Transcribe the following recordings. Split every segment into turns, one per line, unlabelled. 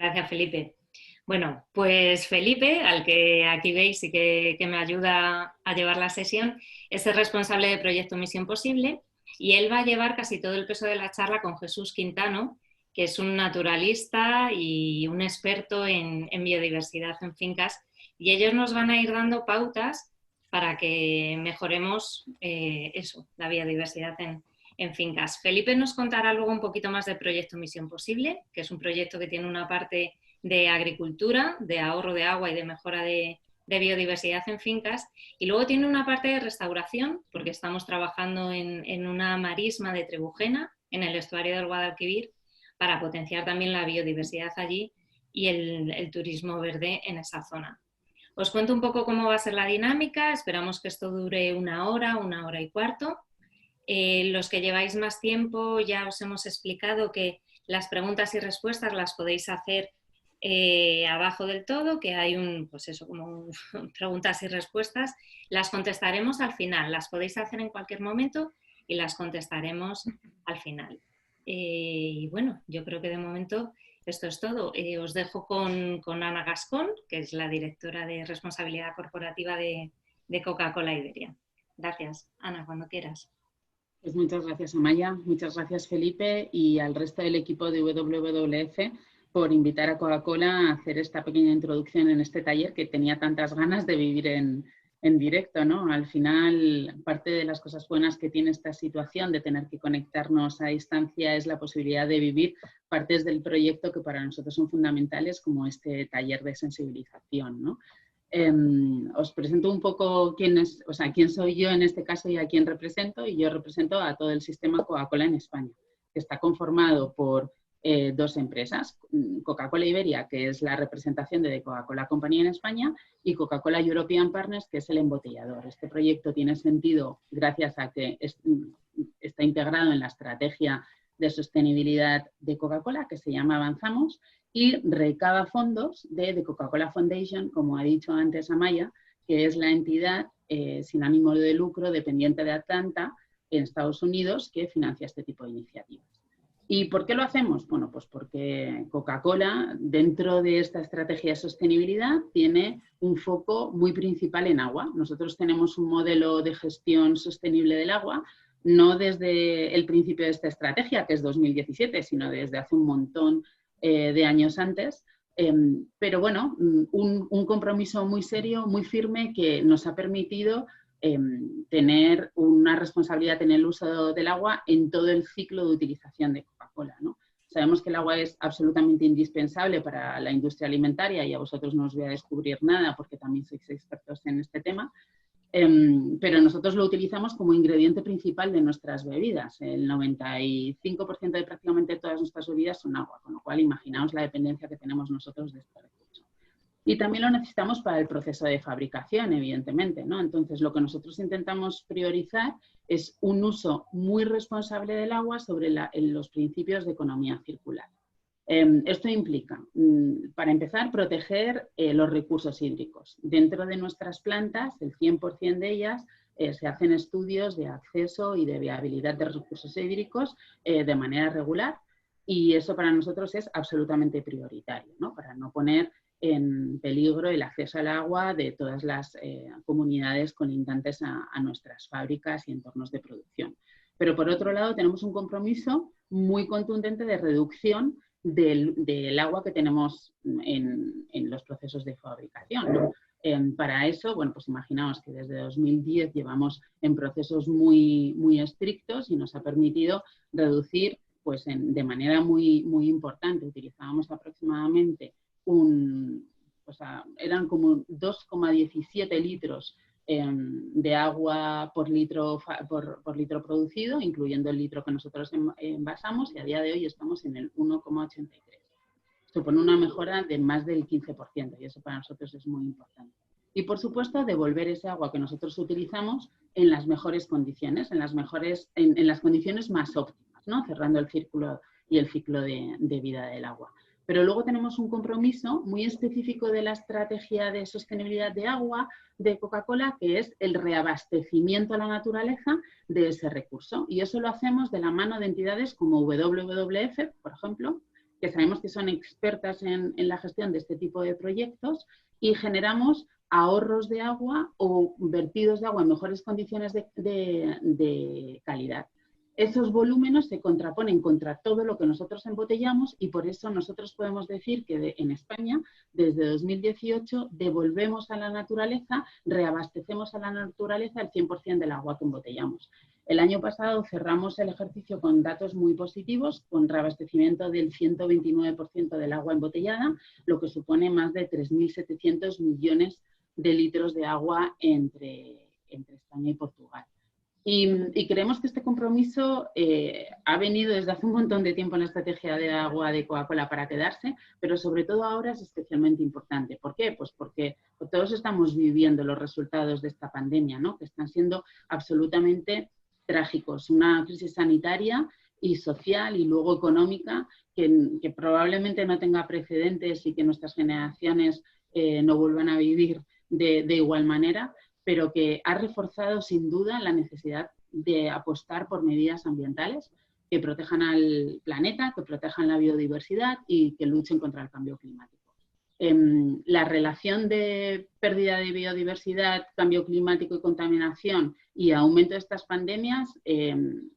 Gracias, Felipe. Bueno, pues Felipe, al que aquí veis y que me ayuda a llevar la sesión, es el responsable de Proyecto Misión Posible y él va a llevar casi todo el peso de la charla con Jesús Quintano, que es un naturalista y un experto en biodiversidad en fincas, y ellos nos van a ir dando pautas para que mejoremos la biodiversidad en fincas. Felipe nos contará luego un poquito más del Proyecto Misión Posible, que es un proyecto que tiene una parte de agricultura, de ahorro de agua y de mejora de biodiversidad en fincas, y luego tiene una parte de restauración, porque estamos trabajando en una marisma de Trebujena, en el estuario del Guadalquivir, para potenciar también la biodiversidad allí y el turismo verde en esa zona. Os cuento un poco cómo va a ser la dinámica, esperamos que esto dure una hora y cuarto. Los que lleváis más tiempo ya os hemos explicado que las preguntas y respuestas las podéis hacer abajo del todo, que hay preguntas y respuestas. Las contestaremos al final, las podéis hacer en cualquier momento y las contestaremos al final. Y bueno, yo creo que de momento esto es todo. Os dejo con Ana Gascón, que es la directora de responsabilidad corporativa de Coca-Cola Iberia. Gracias, Ana, cuando quieras.
Pues muchas gracias, Amaya, muchas gracias, Felipe, y al resto del equipo de WWF por invitar a Coca-Cola a hacer esta pequeña introducción en este taller que tenía tantas ganas de vivir en directo, ¿no? Al final, parte de las cosas buenas que tiene esta situación de tener que conectarnos a distancia es la posibilidad de vivir partes del proyecto que para nosotros son fundamentales, como este taller de sensibilización, ¿no? Os presento un poco quién soy yo en este caso y a quién represento, y yo represento a todo el sistema Coca-Cola en España, que está conformado por dos empresas, Coca-Cola Iberia, que es la representación de The Coca-Cola Company en España, y Coca-Cola European Partners, que es el embotellador. Este proyecto tiene sentido gracias a que está integrado en la estrategia de sostenibilidad de Coca-Cola, que se llama Avanzamos, y recaba fondos de The Coca-Cola Foundation, como ha dicho antes Amaya, que es la entidad sin ánimo de lucro dependiente de Atlanta, en Estados Unidos, que financia este tipo de iniciativas. ¿Y por qué lo hacemos? Bueno, pues porque Coca-Cola, dentro de esta estrategia de sostenibilidad, tiene un foco muy principal en agua. Nosotros tenemos un modelo de gestión sostenible del agua, no desde el principio de esta estrategia, que es 2017, sino desde hace un montón de años antes, pero bueno, un compromiso muy serio, muy firme, que nos ha permitido tener una responsabilidad en el uso del agua en todo el ciclo de utilización de Coca-Cola, ¿no? Sabemos que el agua es absolutamente indispensable para la industria alimentaria, y a vosotros no os voy a descubrir nada porque también sois expertos en este tema, pero nosotros lo utilizamos como ingrediente principal de nuestras bebidas. El 95% de prácticamente todas nuestras bebidas son agua, con lo cual imaginaos la dependencia que tenemos nosotros de este recurso. Y también lo necesitamos para el proceso de fabricación, evidentemente, ¿no? Entonces, lo que nosotros intentamos priorizar es un uso muy responsable del agua sobre los principios de economía circular. Esto implica, para empezar, proteger los recursos hídricos. Dentro de nuestras plantas, el 100% de ellas, se hacen estudios de acceso y de viabilidad de recursos hídricos de manera regular, y eso para nosotros es absolutamente prioritario, ¿no? Para no poner en peligro el acceso al agua de todas las comunidades colindantes a nuestras fábricas y entornos de producción. Pero por otro lado tenemos un compromiso muy contundente de reducción del agua que tenemos en los procesos de fabricación, ¿no? Para eso, bueno, pues imaginaos que desde 2010 llevamos en procesos muy, muy estrictos, y nos ha permitido reducir pues de manera muy, muy importante. Utilizábamos aproximadamente eran como 2,17 litros de agua por litro producido, incluyendo el litro que nosotros envasamos, y a día de hoy estamos en el 1,83. Supone una mejora de más del 15%, y eso para nosotros es muy importante. Y por supuesto, devolver ese agua que nosotros utilizamos en las mejores condiciones, en las condiciones más óptimas, ¿no? Cerrando el círculo y el ciclo de vida del agua. Pero luego tenemos un compromiso muy específico de la estrategia de sostenibilidad de agua de Coca-Cola, que es el reabastecimiento a la naturaleza de ese recurso. Y eso lo hacemos de la mano de entidades como WWF, por ejemplo, que sabemos que son expertas en la gestión de este tipo de proyectos, y generamos ahorros de agua o vertidos de agua en mejores condiciones de calidad. Esos volúmenes se contraponen contra todo lo que nosotros embotellamos, y por eso nosotros podemos decir que en España, desde 2018, devolvemos a la naturaleza, reabastecemos a la naturaleza el 100% del agua que embotellamos. El año pasado cerramos el ejercicio con datos muy positivos, con reabastecimiento del 129% del agua embotellada, lo que supone más de 3.700 millones de litros de agua entre España y Portugal. Y creemos que este compromiso ha venido desde hace un montón de tiempo en la estrategia de agua de Coca-Cola para quedarse, pero sobre todo ahora es especialmente importante. ¿Por qué? Pues porque todos estamos viviendo los resultados de esta pandemia, ¿no? Que están siendo absolutamente trágicos. Una crisis sanitaria y social y luego económica que probablemente no tenga precedentes y que nuestras generaciones no vuelvan a vivir de igual manera, pero que ha reforzado sin duda la necesidad de apostar por medidas ambientales que protejan al planeta, que protejan la biodiversidad y que luchen contra el cambio climático. La relación de pérdida de biodiversidad, cambio climático y contaminación y aumento de estas pandemias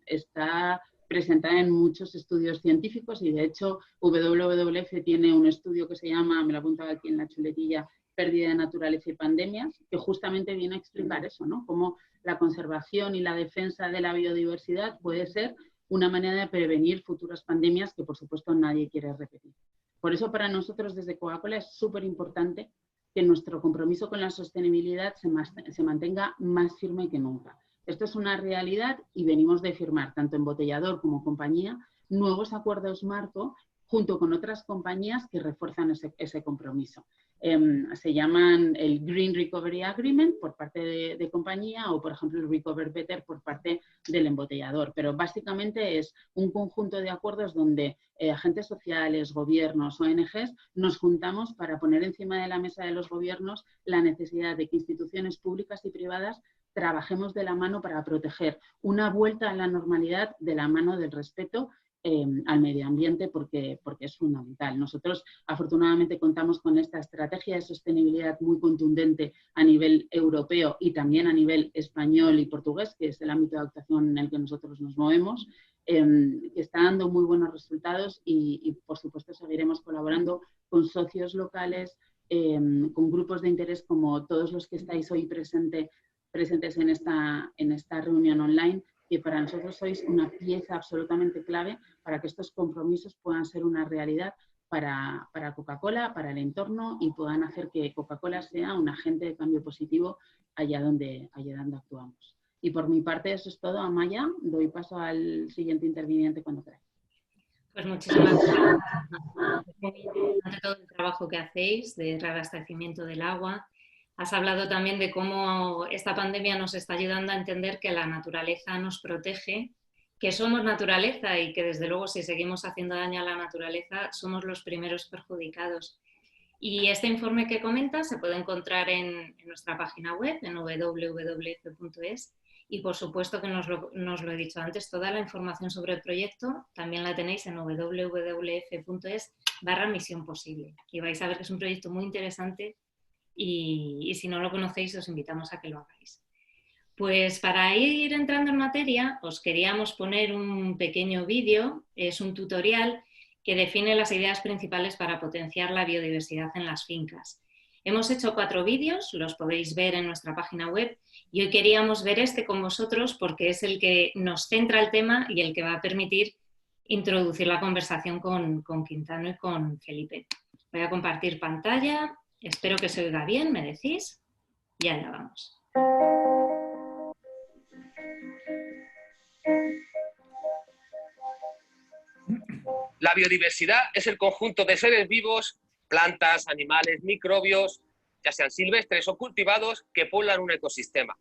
está presentada en muchos estudios científicos, y de hecho WWF tiene un estudio que se llama, me lo apuntaba aquí en la chuletilla, Pérdida de naturaleza y pandemias, que justamente viene a explicar eso, ¿no? Cómo la conservación y la defensa de la biodiversidad puede ser una manera de prevenir futuras pandemias que, por supuesto, nadie quiere repetir. Por eso, para nosotros, desde Coca-Cola, es súper importante que nuestro compromiso con la sostenibilidad se mantenga más firme que nunca. Esto es una realidad y venimos de firmar, tanto embotellador como compañía, nuevos acuerdos marco junto con otras compañías que refuerzan ese compromiso. Se llaman el Green Recovery Agreement por parte de compañía, o por ejemplo el Recover Better por parte del embotellador, pero básicamente es un conjunto de acuerdos donde agentes sociales, gobiernos, ONGs, nos juntamos para poner encima de la mesa de los gobiernos la necesidad de que instituciones públicas y privadas trabajemos de la mano para proteger una vuelta a la normalidad de la mano del respeto al medio ambiente, porque es fundamental. Nosotros afortunadamente contamos con esta estrategia de sostenibilidad muy contundente a nivel europeo y también a nivel español y portugués, que es el ámbito de actuación en el que nosotros nos movemos, que está dando muy buenos resultados y por supuesto seguiremos colaborando con socios locales, con grupos de interés como todos los que estáis hoy presentes en esta reunión online, que para nosotros sois una pieza absolutamente clave para que estos compromisos puedan ser una realidad para Coca-Cola, para el entorno, y puedan hacer que Coca-Cola sea un agente de cambio positivo allá donde actuamos. Y por mi parte eso es todo. Amaya, doy paso al siguiente interviniente cuando queráis.
Pues muchísimas gracias. Es muy interesante todo el trabajo que hacéis de reabastecimiento del agua. Has hablado también de cómo esta pandemia nos está ayudando a entender que la naturaleza nos protege, que somos naturaleza y que desde luego si seguimos haciendo daño a la naturaleza somos los primeros perjudicados. Y este informe que comentas se puede encontrar en nuestra página web, en www.es, y por supuesto que nos lo he dicho antes, toda la información sobre el proyecto también la tenéis en www.es/misión posible. Y vais a ver que es un proyecto muy interesante. Y si no lo conocéis, os invitamos a que lo hagáis. Pues para ir entrando en materia, os queríamos poner un pequeño vídeo, es un tutorial que define las ideas principales para potenciar la biodiversidad en las fincas. Hemos hecho 4 vídeos, los podéis ver en nuestra página web, y hoy queríamos ver este con vosotros porque es el que nos centra el tema y el que va a permitir introducir la conversación con Quintano y con Felipe. Voy a compartir pantalla. Espero que se oiga bien, ¿me decís? Ya vamos.
La biodiversidad es el conjunto de seres vivos, plantas, animales, microbios, ya sean silvestres o cultivados, que poblan un ecosistema.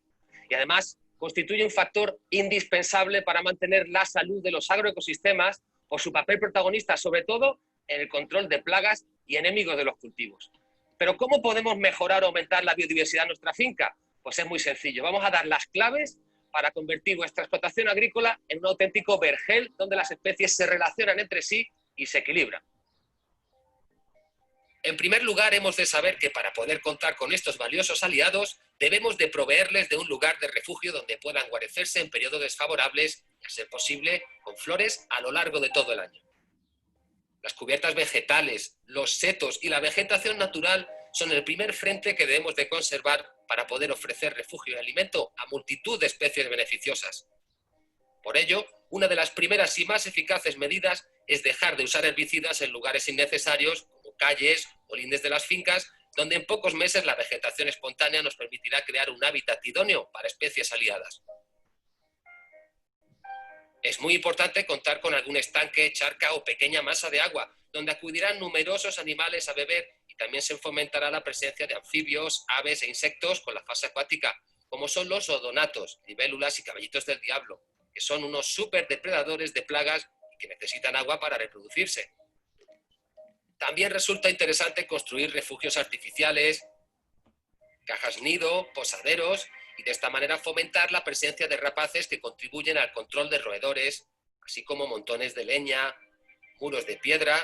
Y además constituye un factor indispensable para mantener la salud de los agroecosistemas por su papel protagonista, sobre todo en el control de plagas y enemigos de los cultivos. Pero ¿cómo podemos mejorar o aumentar la biodiversidad en nuestra finca? Pues es muy sencillo. Vamos a dar las claves para convertir vuestra explotación agrícola en un auténtico vergel donde las especies se relacionan entre sí y se equilibran. En primer lugar, hemos de saber que para poder contar con estos valiosos aliados, debemos de proveerles de un lugar de refugio donde puedan guarecerse en periodos desfavorables y, a ser posible, con flores a lo largo de todo el año. Las cubiertas vegetales, los setos y la vegetación natural son el primer frente que debemos de conservar para poder ofrecer refugio y alimento a multitud de especies beneficiosas. Por ello, una de las primeras y más eficaces medidas es dejar de usar herbicidas en lugares innecesarios, como calles o lindes de las fincas, donde en pocos meses la vegetación espontánea nos permitirá crear un hábitat idóneo para especies aliadas. Es muy importante contar con algún estanque, charca o pequeña masa de agua, donde acudirán numerosos animales a beber, y también se fomentará la presencia de anfibios, aves e insectos con la fase acuática, como son los odonatos, libélulas y caballitos del diablo, que son unos superdepredadores de plagas y que necesitan agua para reproducirse. También resulta interesante construir refugios artificiales, cajas nido, posaderos, y de esta manera fomentar la presencia de rapaces que contribuyen al control de roedores, así como montones de leña, muros de piedra.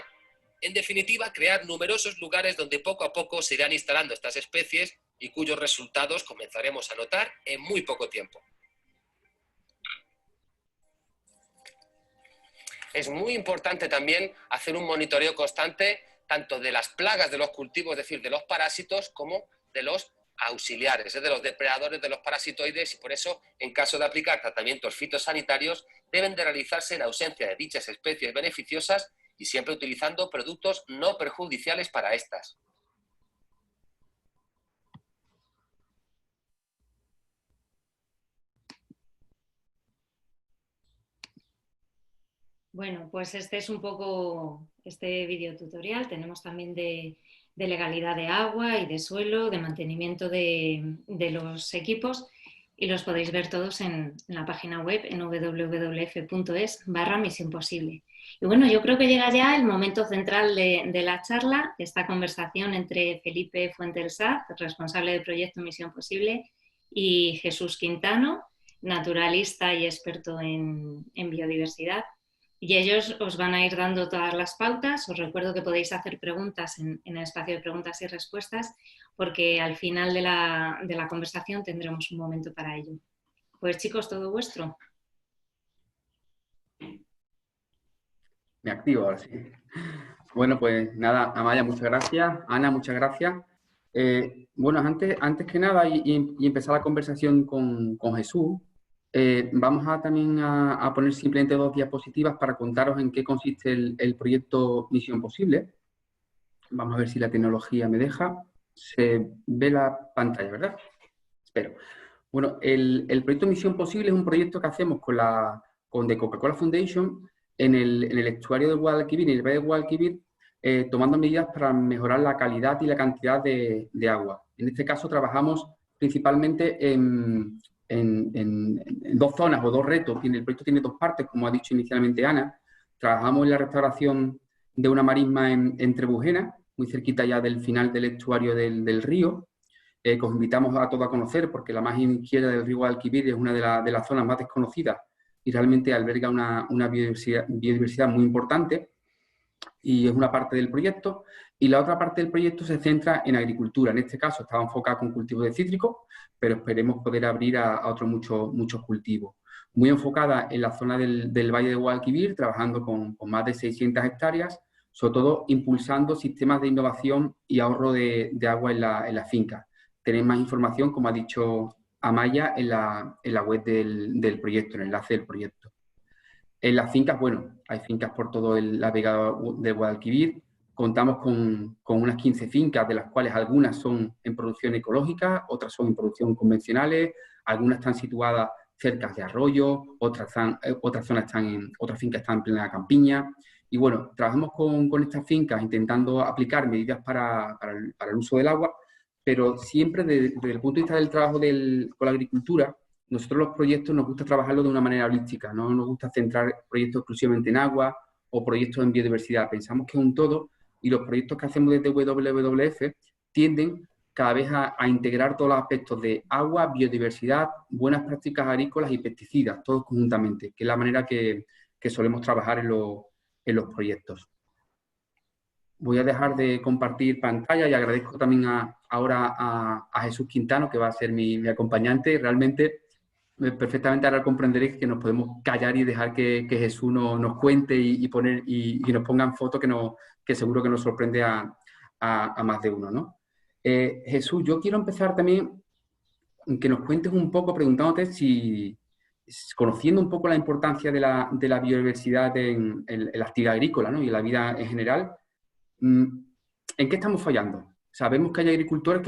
En definitiva, crear numerosos lugares donde poco a poco se irán instalando estas especies y cuyos resultados comenzaremos a notar en muy poco tiempo. Es muy importante también hacer un monitoreo constante tanto de las plagas de los cultivos, es decir, de los parásitos, como de los auxiliares, de los depredadores de los parasitoides, y por eso, en caso de aplicar tratamientos fitosanitarios, deben de realizarse en ausencia de dichas especies beneficiosas y siempre utilizando productos no perjudiciales para estas.
Bueno, pues este es un poco este video tutorial. Tenemos también de legalidad de agua y de suelo, de mantenimiento de los equipos, y los podéis ver todos en la página web en www.es/misión posible. Y bueno, yo creo que llega ya el momento central de la charla, esta conversación entre Felipe Fuentesart, responsable del proyecto Misión Posible, y Jesús Quintano, naturalista y experto en biodiversidad. Y ellos os van a ir dando todas las pautas. Os recuerdo que podéis hacer preguntas en el espacio de preguntas y respuestas, porque al final de la conversación tendremos un momento para ello. Pues chicos, todo vuestro.
Me activo ahora sí. Bueno, pues nada, Amaya, muchas gracias. Ana, muchas gracias. Bueno, antes que nada, y empezar la conversación con Jesús, vamos también a poner simplemente 2 diapositivas para contaros en qué consiste el proyecto Misión Posible. Vamos a ver si la tecnología me deja. Se ve la pantalla, ¿verdad? Espero. Bueno, el proyecto Misión Posible es un proyecto que hacemos con The Coca-Cola Foundation en el estuario del Guadalquivir, en el valle del Guadalquivir, tomando medidas para mejorar la calidad y la cantidad de agua. En este caso trabajamos principalmente en 2 zonas o 2 retos. El proyecto tiene 2 partes, como ha dicho inicialmente Ana. Trabajamos en la restauración de una marisma en Trebujena, muy cerquita ya del final del estuario del río, que os invitamos a todos a conocer, porque la margen izquierda del río Guadalquivir es una de las zonas más desconocidas y realmente alberga una biodiversidad muy importante, y es una parte del proyecto. Y la otra parte del proyecto se centra en agricultura. En este caso estaba enfocada con cultivos de cítricos, pero esperemos poder abrir a otros muchos cultivos. Muy enfocada en la zona del Valle de Guadalquivir, trabajando con más de 600 hectáreas, sobre todo impulsando sistemas de innovación y ahorro de agua en la finca. Tenéis más información, como ha dicho Amaya, en la web del proyecto, en el enlace del proyecto. En las fincas, bueno, hay fincas por todo la vega de Guadalquivir. Contamos con unas 15 fincas, de las cuales algunas son en producción ecológica, otras son en producción convencionales, algunas están situadas cerca de arroyos, otras fincas están en plena campiña. Y bueno, trabajamos con estas fincas intentando aplicar medidas para el uso del agua, pero siempre desde el punto de vista del trabajo con la agricultura. Nosotros los proyectos nos gusta trabajarlo de una manera holística, no nos gusta centrar proyectos exclusivamente en agua o proyectos en biodiversidad. Pensamos que es un todo, y los proyectos que hacemos desde WWF tienden cada vez a integrar todos los aspectos de agua, biodiversidad, buenas prácticas agrícolas y pesticidas, todos conjuntamente, que es la manera que solemos trabajar en los proyectos. voy a dejar de compartir pantalla y agradezco también ahora a Jesús Quintano, que va a ser mi acompañante. Realmente, perfectamente ahora comprenderéis que nos podemos callar y dejar que Jesús nos cuente y nos ponga en foto que seguro que nos sorprende a más de uno, ¿no? Jesús, yo quiero empezar también que nos cuentes un poco, preguntándote conociendo un poco la importancia de la biodiversidad en la actividad agrícola, ¿no? Y en la vida en general, ¿en qué estamos fallando? Sabemos que hay agricultores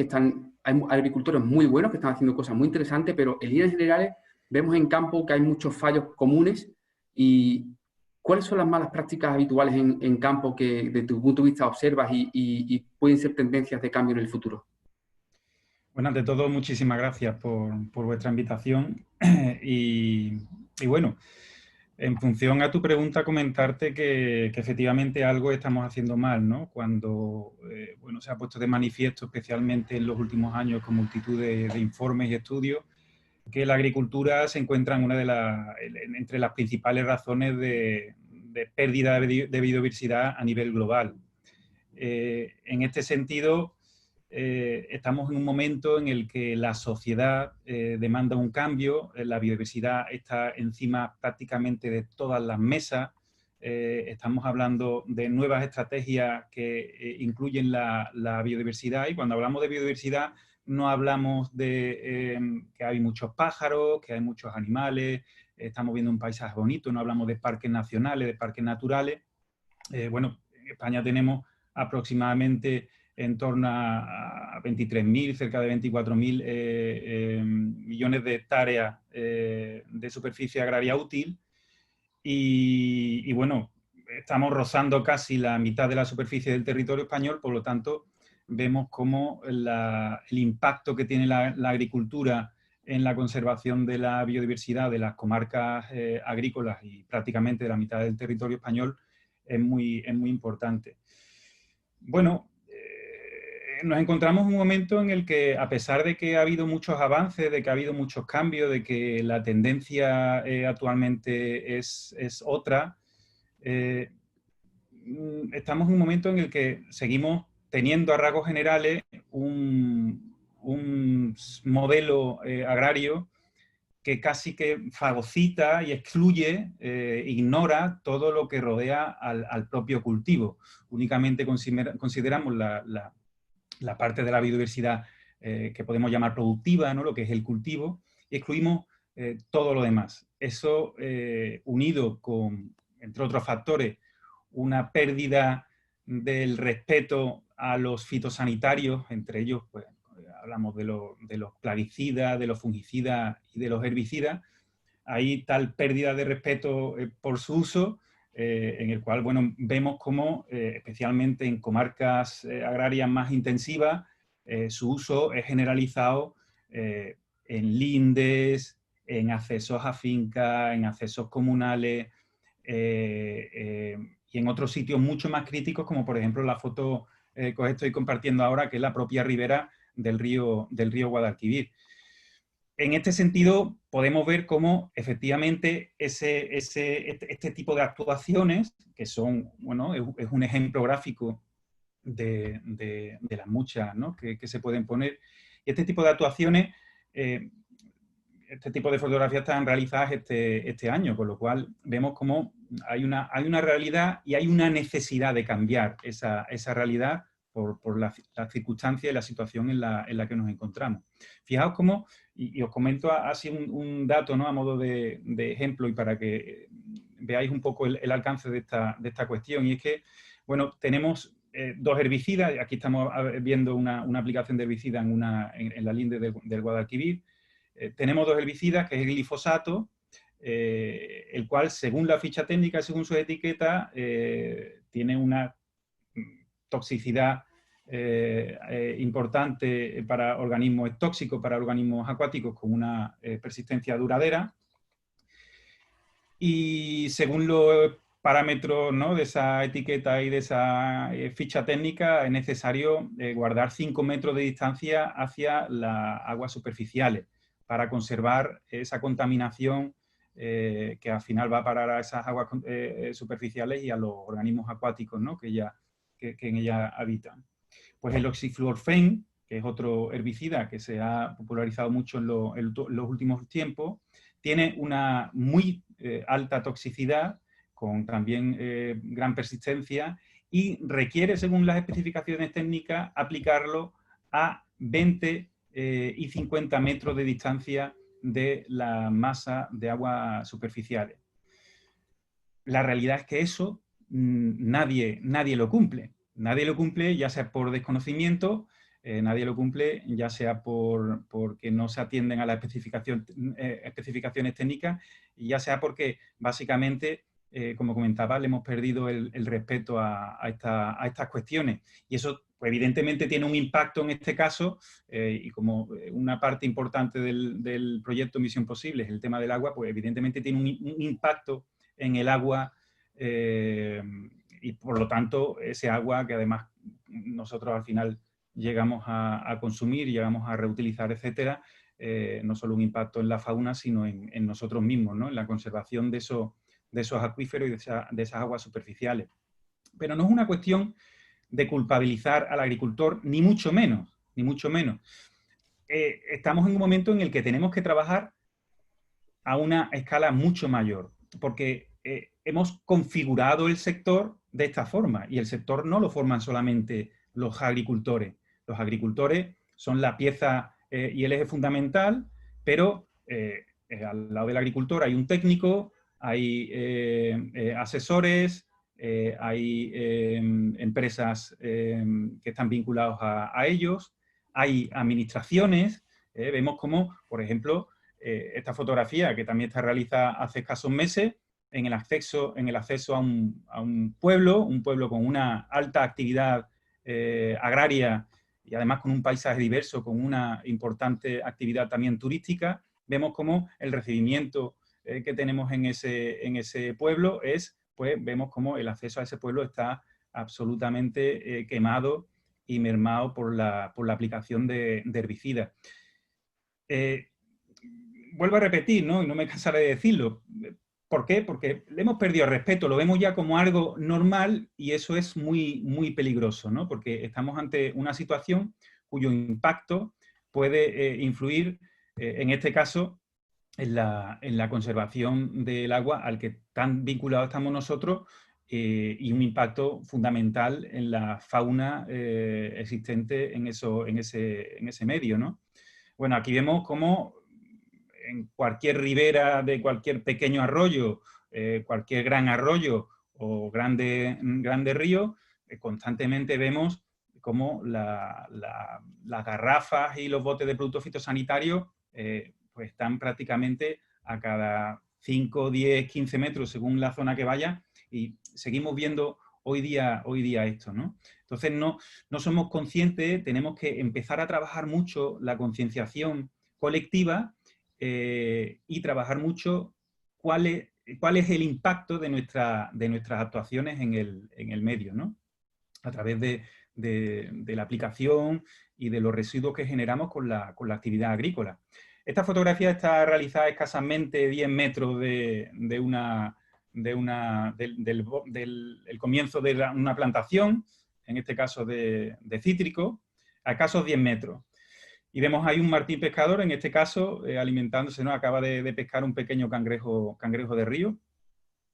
hay agricultores muy buenos que están haciendo cosas muy interesantes, pero en líneas generales vemos en campo que hay muchos fallos comunes. ¿Y cuáles son las malas prácticas habituales en campo que desde tu punto de vista observas y pueden ser tendencias de cambio en el futuro?
Bueno, ante todo, muchísimas gracias por vuestra invitación. Y bueno, en función a tu pregunta, comentarte que efectivamente algo estamos haciendo mal, ¿no? Cuando bueno, se ha puesto de manifiesto, especialmente en los últimos años, con multitud de informes y estudios, que la agricultura se encuentra entre las principales razones de pérdida de biodiversidad a nivel global. En este sentido, estamos en un momento en el que la sociedad demanda un cambio, la biodiversidad está encima prácticamente de todas las mesas, estamos hablando de nuevas estrategias que incluyen la biodiversidad, y cuando hablamos de biodiversidad no hablamos de que hay muchos pájaros, que hay muchos animales, estamos viendo un paisaje bonito, no hablamos de parques nacionales, de parques naturales. Bueno, en España tenemos aproximadamente en torno a 23.000, cerca de 24.000 millones de hectáreas de superficie agraria útil y bueno, estamos rozando casi la mitad de la superficie del territorio español, por lo tanto vemos cómo el impacto que tiene la agricultura en la conservación de la biodiversidad de las comarcas agrícolas y prácticamente de la mitad del territorio español es muy importante. Bueno, nos encontramos en un momento en el que, a pesar de que ha habido muchos avances, de que ha habido muchos cambios, de que la tendencia actualmente es otra, estamos en un momento en el que seguimos teniendo a rasgos generales un modelo agrario que casi que fagocita y excluye, ignora todo lo que rodea al propio cultivo. Únicamente consideramos la parte de la biodiversidad que podemos llamar productiva, ¿no? Lo que es el cultivo, y excluimos todo lo demás. Eso, unido con, entre otros factores, una pérdida del respeto a los fitosanitarios, entre ellos, pues, hablamos de los plaguicidas, de los fungicidas y de los herbicidas. Hay tal pérdida de respeto por su uso, en el cual, bueno, vemos cómo, especialmente en comarcas agrarias más intensivas, su uso es generalizado en lindes, en accesos a fincas, en accesos comunales y en otros sitios mucho más críticos, como por ejemplo la foto que os estoy compartiendo ahora, que es la propia ribera del río Guadalquivir. En este sentido, podemos ver cómo efectivamente este tipo de actuaciones, que son, bueno, es un ejemplo gráfico de las muchas, ¿no?, que se pueden poner. Y este tipo de actuaciones, este tipo de fotografías están realizadas este año, con lo cual vemos cómo hay una realidad y hay una necesidad de cambiar esa realidad por la circunstancia y la situación en la que nos encontramos. Fijaos cómo, y os comento así un dato, ¿no?, a modo de ejemplo y para que veáis un poco el alcance de esta cuestión, y es que, bueno, tenemos dos herbicidas. Aquí estamos viendo una aplicación de herbicida en la linde del Guadalquivir. Tenemos dos herbicidas, que es el glifosato, el cual, según la ficha técnica, según su etiqueta, tiene una toxicidad importante para organismos, es tóxico para organismos acuáticos con una persistencia duradera. Y según los parámetros, ¿no?, de esa etiqueta y de esa ficha técnica, es necesario guardar 5 metros de distancia hacia las aguas superficiales para conservar esa contaminación que al final va a parar a esas aguas superficiales y a los organismos acuáticos, ¿no?, que ya que en ella habitan. Pues el oxifluorfen, que es otro herbicida que se ha popularizado mucho en los últimos tiempos, tiene una muy alta toxicidad, con también gran persistencia, y requiere, según las especificaciones técnicas, aplicarlo a 20 y 50 metros de distancia de la masa de aguas superficiales. La realidad es que eso nadie lo cumple. Nadie lo cumple, ya sea por desconocimiento, nadie lo cumple, ya sea porque no se atienden a las especificaciones técnicas, y ya sea porque básicamente, como comentaba, le hemos perdido el respeto a estas cuestiones. Y eso, pues, evidentemente tiene un impacto en este caso, y como una parte importante del proyecto Misión Posible es el tema del agua, pues evidentemente tiene un impacto en el agua, y por lo tanto ese agua que además nosotros al final llegamos a consumir, llegamos a reutilizar, etcétera, no solo un impacto en la fauna, sino en nosotros mismos, ¿no? En la conservación de esos acuíferos y de esas aguas superficiales. Pero no es una cuestión de culpabilizar al agricultor, ni mucho menos, ni mucho menos. Estamos en un momento en el que tenemos que trabajar a una escala mucho mayor, porque hemos configurado el sector de esta forma, y el sector no lo forman solamente los agricultores. Los agricultores son la pieza y el eje fundamental, pero al lado del agricultor hay un técnico, hay asesores, hay empresas que están vinculados a ellos, hay administraciones. Vemos como, por ejemplo, esta fotografía, que también está realizada hace escasos meses, en el acceso a un pueblo con una alta actividad agraria, y además con un paisaje diverso, con una importante actividad también turística. Vemos cómo el recibimiento que tenemos en ese pueblo pues vemos cómo el acceso a ese pueblo está absolutamente quemado y mermado por la aplicación de herbicidas. Vuelvo a repetir, ¿no? Y no me cansaré de decirlo. ¿Por qué? Porque le hemos perdido el respeto, lo vemos ya como algo normal, y eso es muy, muy peligroso, ¿no? Porque estamos ante una situación cuyo impacto puede influir, en este caso, en la conservación del agua al que tan vinculados estamos nosotros, y un impacto fundamental en la fauna existente en ese medio, ¿no? Bueno, aquí vemos cómo en cualquier ribera de cualquier pequeño arroyo, cualquier gran arroyo o grande río, constantemente vemos cómo las garrafas y los botes de productos fitosanitarios pues están prácticamente a cada 5, 10, 15 metros según la zona que vaya, y seguimos viendo hoy día esto, ¿no? Entonces no somos conscientes, tenemos que empezar a trabajar mucho la concienciación colectiva, y trabajar mucho cuál es el impacto de nuestras actuaciones en el medio, ¿no? A través de la aplicación y de los residuos que generamos con la actividad agrícola. Esta fotografía está realizada a escasamente 10 metros del comienzo de una plantación, en este caso de cítrico, a escasos 10 metros. Y vemos ahí un martín pescador, en este caso, alimentándose, ¿no? Acaba de pescar un pequeño cangrejo de río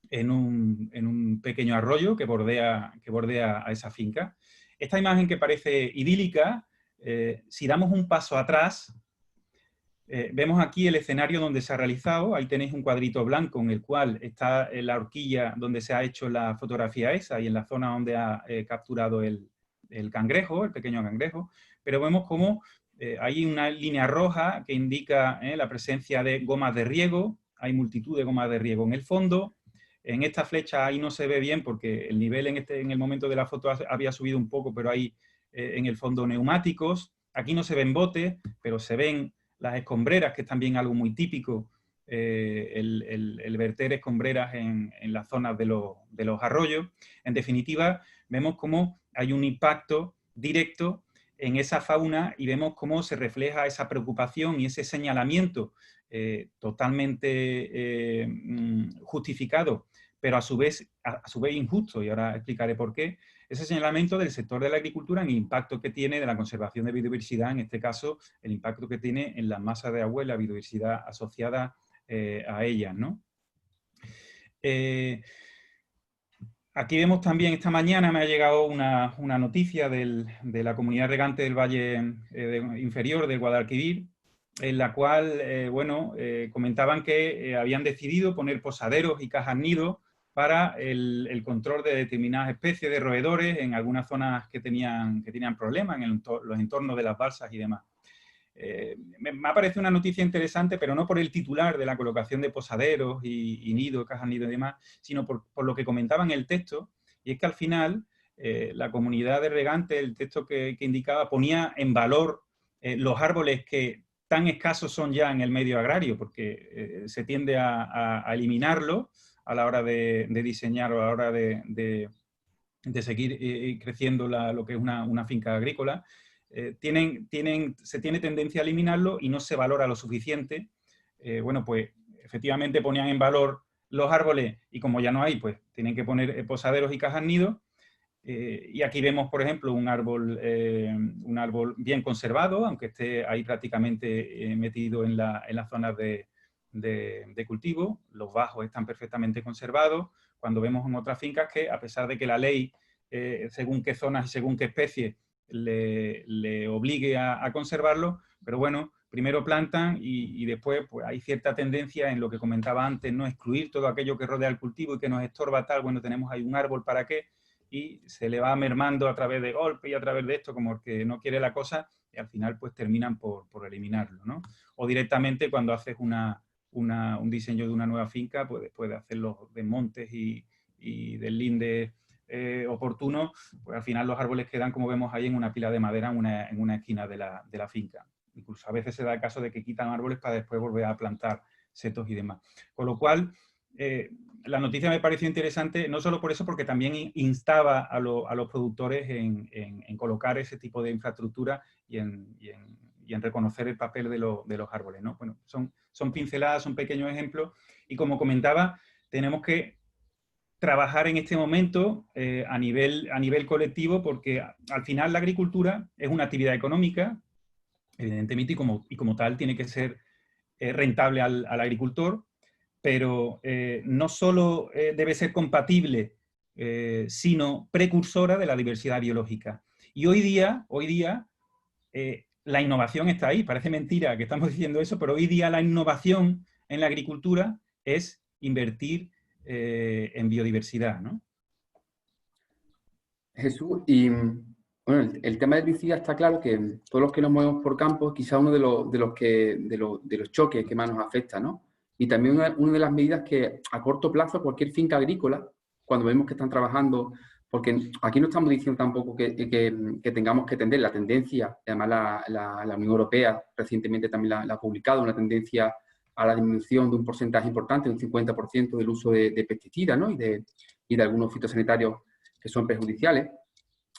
en un pequeño arroyo que bordea a esa finca. Esta imagen, que parece idílica, si damos un paso atrás, vemos aquí el escenario donde se ha realizado. Ahí tenéis un cuadrito blanco en el cual está la horquilla donde se ha hecho la fotografía esa, y en la zona donde ha capturado el cangrejo, el pequeño cangrejo. Pero vemos cómo hay una línea roja que indica la presencia de gomas de riego. Hay multitud de gomas de riego en el fondo. En esta flecha ahí no se ve bien porque el nivel en el momento de la foto había subido un poco, pero hay en el fondo neumáticos. Aquí no se ven botes, pero se ven las escombreras, que es también algo muy típico, el verter escombreras en las zonas de los arroyos. En definitiva, vemos cómo hay un impacto directo en esa fauna, y vemos cómo se refleja esa preocupación y ese señalamiento totalmente justificado, pero a su vez injusto, y ahora explicaré por qué, ese señalamiento del sector de la agricultura en el impacto que tiene de la conservación de biodiversidad, en este caso, el impacto que tiene en las masas de agua y la biodiversidad asociada a ellas, ¿no? Aquí vemos también, esta mañana me ha llegado una noticia de la comunidad regante del Valle Inferior del Guadalquivir, en la cual, comentaban que habían decidido poner posaderos y cajas nido para el control de determinadas especies de roedores en algunas zonas que tenían problemas, en los entornos de las balsas y demás. Me ha parecido una noticia interesante, pero no por el titular de la colocación de posaderos y nidos, cajas nido y demás, sino por lo que comentaba en el texto, y es que al final la comunidad de regantes, el texto que indicaba, ponía en valor los árboles que tan escasos son ya en el medio agrario, porque se tiende a eliminarlos a la hora de diseñar o a la hora de seguir creciendo lo que es una finca agrícola. Se tiene tendencia a eliminarlo y no se valora lo suficiente. Pues efectivamente ponían en valor los árboles y como ya no hay, pues tienen que poner posaderos y cajas nido. Y aquí vemos, por ejemplo, un árbol bien conservado, aunque esté ahí prácticamente metido en las zonas de cultivo. Los bajos están perfectamente conservados. Cuando vemos en otras fincas que, a pesar de que la ley, según qué zonas y según qué especies, le obligue a conservarlo, pero bueno, primero plantan y después pues, hay cierta tendencia en lo que comentaba antes, no excluir todo aquello que rodea el cultivo y que nos estorba tal, bueno, tenemos ahí un árbol para qué, y se le va mermando a través de golpes y a través de esto como que no quiere la cosa y al final pues terminan por eliminarlo, ¿no? O directamente cuando haces un diseño de una nueva finca, pues después de hacer los desmontes y del linde oportuno, pues al final los árboles quedan, como vemos ahí, en una pila de madera en una esquina de la finca. Incluso a veces se da el caso de que quitan árboles para después volver a plantar setos y demás. Con lo cual, la noticia me pareció interesante, no solo por eso, porque también instaba a los productores en colocar ese tipo de infraestructura y en reconocer el papel de los árboles, ¿no? Bueno, son pinceladas, son pequeños ejemplos, y como comentaba, tenemos que trabajar en este momento a nivel colectivo, porque al final la agricultura es una actividad económica, evidentemente, y como tal tiene que ser rentable al agricultor, pero no solo debe ser compatible, sino precursora de la diversidad biológica. Y hoy día la innovación está ahí. Parece mentira que estamos diciendo eso, pero hoy día la innovación en la agricultura es invertir en biodiversidad, ¿no?
Jesús, y bueno, el tema del herbicida está claro que todos los que nos movemos por campo, quizá uno de los choques que más nos afecta, ¿no? Y también una de las medidas que a corto plazo cualquier finca agrícola, cuando vemos que están trabajando, porque aquí no estamos diciendo tampoco que tengamos que tender la tendencia, además la Unión Europea recientemente también la ha publicado, una tendencia a la disminución de un porcentaje importante, un 50% del uso de pesticidas, ¿no? y de algunos fitosanitarios que son perjudiciales.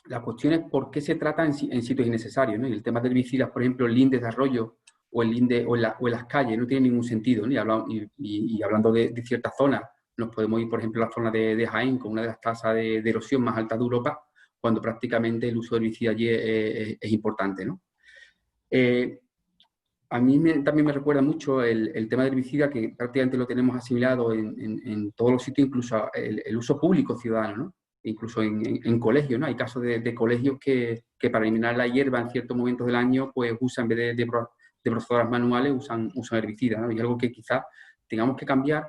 La cuestión es por qué se trata en sitios innecesarios, ¿no? Y el tema de herbicidas, por ejemplo, en lindes de arroyo o en las calles, no tiene ningún sentido, ¿no? Y hablando de ciertas zonas, nos podemos ir, por ejemplo, a la zona de Jaén, con una de las tasas de erosión más altas de Europa, cuando prácticamente el uso de herbicidas allí es importante, ¿no? A mí también me recuerda mucho el tema de herbicida, que prácticamente lo tenemos asimilado en todos los sitios, incluso el uso público ciudadano, ¿no? Incluso en colegios, ¿no? Hay casos de colegios que para eliminar la hierba en ciertos momentos del año, pues usan, en vez de procesadoras manuales, usan herbicidas, ¿no? Y algo que quizás tengamos que cambiar,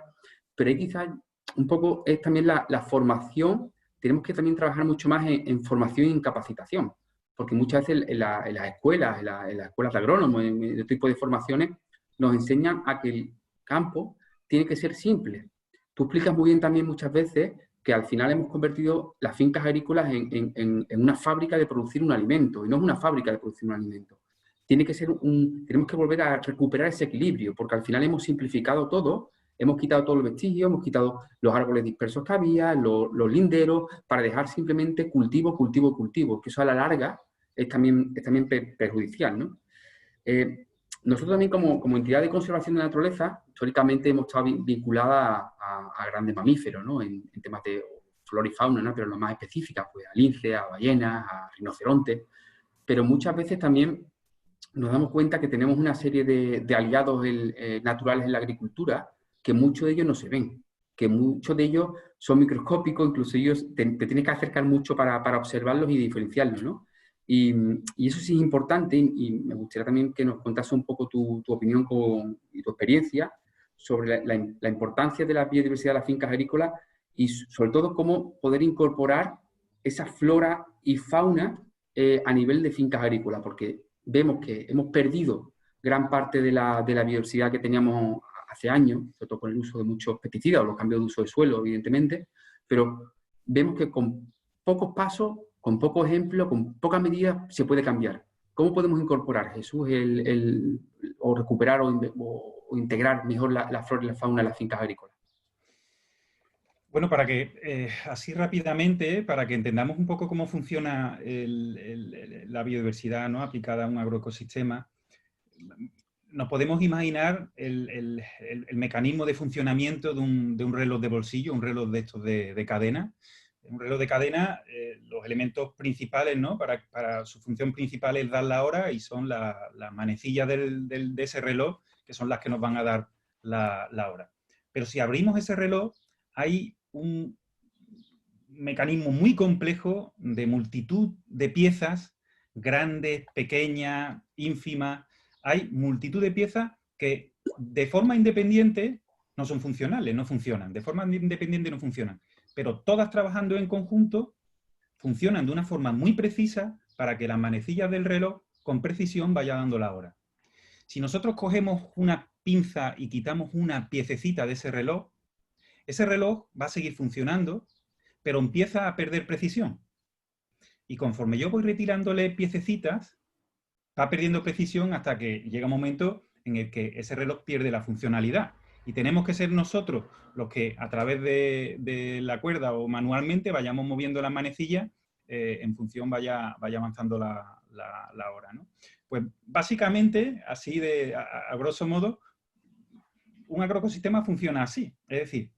pero ahí quizás un poco es también la formación. Tenemos que también trabajar mucho más en formación y en capacitación, porque muchas veces en las escuelas, en las escuelas de agrónomos, en este tipo de formaciones, nos enseñan a que el campo tiene que ser simple. Tú explicas muy bien también muchas veces que al final hemos convertido las fincas agrícolas en una fábrica de producir un alimento, y no es una fábrica de producir un alimento. Tenemos que volver a recuperar ese equilibrio, porque al final hemos simplificado todo, hemos quitado todos los vestigios, hemos quitado los árboles dispersos que había, los linderos, para dejar simplemente cultivo, cultivo, cultivo, que eso a la larga es también perjudicial, ¿no? Nosotros también como entidad de conservación de la naturaleza, históricamente hemos estado vinculadas a grandes mamíferos, ¿no? En temas de flora y fauna, ¿no? Pero las más específicas, pues a lince, a ballenas, a rinocerontes. Pero muchas veces también nos damos cuenta que tenemos una serie de aliados naturales en la agricultura, que muchos de ellos no se ven, que muchos de ellos son microscópicos, incluso ellos te tienes que acercar mucho para observarlos y diferenciarlos, ¿no? Y eso sí es importante, y me gustaría también que nos contase un poco tu opinión y tu experiencia sobre la importancia de la biodiversidad de las fincas agrícolas y sobre todo cómo poder incorporar esa flora y fauna a nivel de fincas agrícolas, porque vemos que hemos perdido gran parte de la biodiversidad que teníamos hace años, sobre todo con el uso de muchos pesticidas o los cambios de uso de suelo, evidentemente, pero vemos que con pocos pasos, con pocos ejemplos, con pocas medidas, se puede cambiar. ¿Cómo podemos incorporar, Jesús, o recuperar o integrar mejor la flora y la fauna en las fincas agrícolas?
Bueno, para que, así rápidamente, para que entendamos un poco cómo funciona la biodiversidad, ¿no?, aplicada a un agroecosistema, nos podemos imaginar el mecanismo de funcionamiento de un reloj de bolsillo, un reloj de estos de cadena. Un reloj de cadena, los elementos principales, ¿no?, para su función principal es dar la hora, y son las manecillas de ese reloj, que son las que nos van a dar la hora. Pero si abrimos ese reloj, hay un mecanismo muy complejo de multitud de piezas, grandes, pequeñas, ínfimas. Hay multitud de piezas que de forma independiente no son funcionales, no funcionan. De forma independiente no funcionan. Pero todas trabajando en conjunto funcionan de una forma muy precisa para que las manecillas del reloj con precisión vaya dando la hora. Si nosotros cogemos una pinza y quitamos una piececita de ese reloj va a seguir funcionando, pero empieza a perder precisión. Y conforme yo voy retirándole piececitas, va perdiendo precisión hasta que llega un momento en el que ese reloj pierde la funcionalidad. Y tenemos que ser nosotros los que, a través de la cuerda o manualmente, vayamos moviendo las manecillas en función vaya avanzando la hora, ¿no? Pues básicamente, así a grosso modo, un agroecosistema funciona así. Es decir,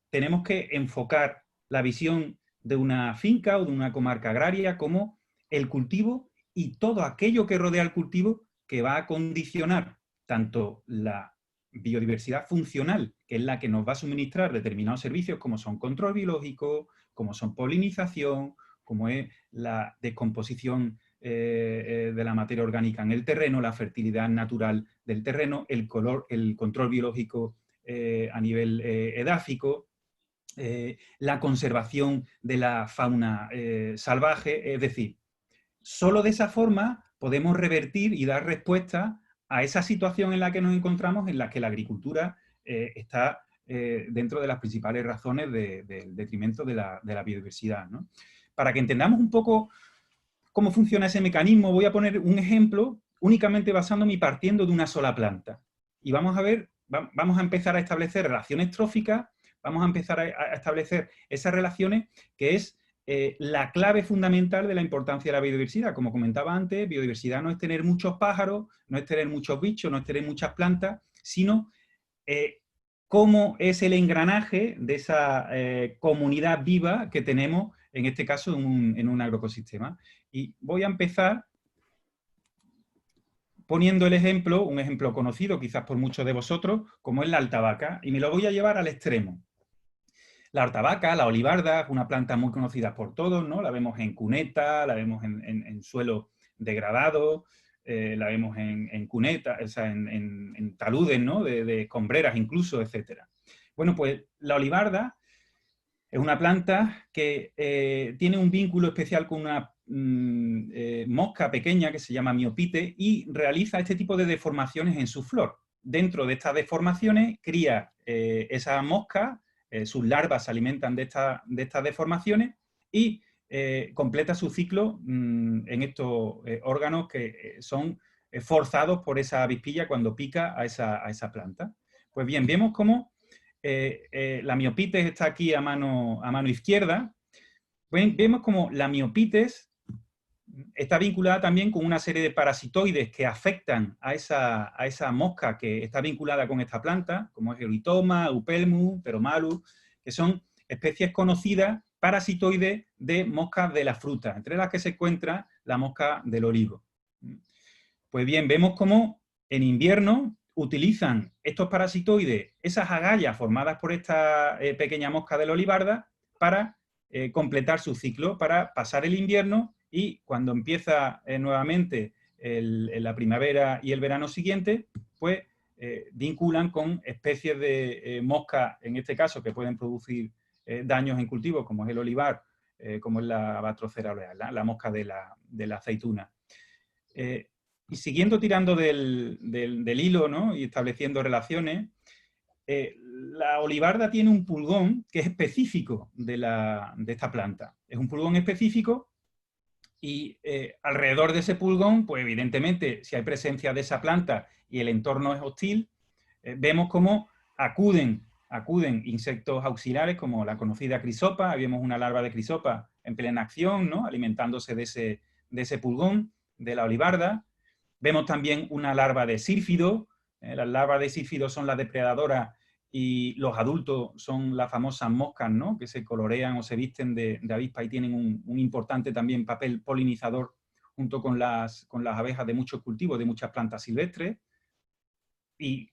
tenemos que enfocar la visión de una finca o de una comarca agraria como el cultivo y todo aquello que rodea el cultivo, que va a condicionar tanto la biodiversidad funcional, que es la que nos va a suministrar determinados servicios como son control biológico, como son polinización, como es la descomposición de la materia orgánica en el terreno, la fertilidad natural del terreno, el control biológico a nivel edáfico, la conservación de la fauna salvaje. Es decir, solo de esa forma podemos revertir y dar respuesta a esa situación en la que nos encontramos, en la que la agricultura está dentro de las principales razones del detrimento de la biodiversidad, ¿no? Para que entendamos un poco cómo funciona ese mecanismo, voy a poner un ejemplo únicamente basándome y partiendo de una sola planta. Y vamos a ver, vamos a empezar a establecer relaciones tróficas, vamos a empezar a establecer esas relaciones que es la clave fundamental de la importancia de la biodiversidad. Como comentaba antes, biodiversidad no es tener muchos pájaros, no es tener muchos bichos, no es tener muchas plantas, sino cómo es el engranaje de esa comunidad viva que tenemos, en este caso, en un agroecosistema. Y voy a empezar poniendo el ejemplo, un ejemplo conocido quizás por muchos de vosotros, como es la altabaca, y me lo voy a llevar al extremo. La altabaca, la olivarda, es una planta muy conocida por todos, ¿no? La vemos en cuneta, la vemos en suelo degradado, la vemos en cuneta, o sea, en taludes, ¿no?, de escombreras incluso, etc. Bueno, pues la olivarda es una planta que tiene un vínculo especial con una mosca pequeña que se llama miopite y realiza este tipo de deformaciones en su flor. Dentro de estas deformaciones cría esa mosca, sus larvas se alimentan de estas deformaciones y completa su ciclo en estos órganos que son forzados por esa avispilla cuando pica a esa planta. Pues bien, vemos cómo la miopites está aquí a mano izquierda. Vemos como la miopites está vinculada también con una serie de parasitoides que afectan a esa mosca que está vinculada con esta planta, como es Eurythoma, Eupelmus, Peromalus, que son especies conocidas parasitoides de moscas de la fruta, entre las que se encuentra la mosca del olivo. Pues bien, vemos cómo en invierno utilizan estos parasitoides, esas agallas formadas por esta pequeña mosca del olivarda, para completar su ciclo, para pasar el invierno, y cuando empieza nuevamente la primavera y el verano siguiente, pues vinculan con especies de mosca, en este caso, que pueden producir daños en cultivos, como es el olivar, como es la Batrocera oleal, la mosca de la aceituna. Y siguiendo tirando del hilo, ¿no?, y estableciendo relaciones, la olivarda tiene un pulgón que es específico de esta planta. Es un pulgón específico y alrededor de ese pulgón, pues evidentemente, si hay presencia de esa planta y el entorno es hostil, vemos cómo acuden insectos auxiliares como la conocida crisopa. Vemos una larva de crisopa en plena acción, ¿no?, alimentándose de ese pulgón de la olivarda. Vemos también una larva de sírfido. Las larvas de sírfido son las depredadoras y los adultos son las famosas moscas, ¿no?, que se colorean o se visten de avispa y tienen un importante también papel polinizador junto con las abejas de muchos cultivos, de muchas plantas silvestres. Y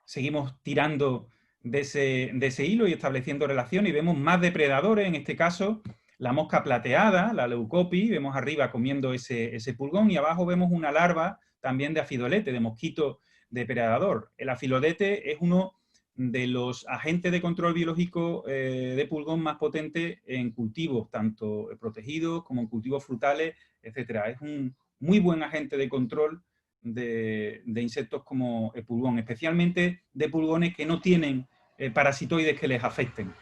seguimos tirando de ese hilo y estableciendo relaciones, y vemos más depredadores, en este caso la mosca plateada, la leucopi. Vemos arriba comiendo ese pulgón, y abajo vemos una larva también de afidolete, de mosquito depredador. El afidolete es uno de los agentes de control biológico de pulgón más potentes en cultivos, tanto protegidos como en cultivos frutales, etc. Es un muy buen agente de control de insectos como el pulgón, especialmente de pulgones que no tienen parasitoides que les afecten.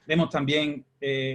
Vemos también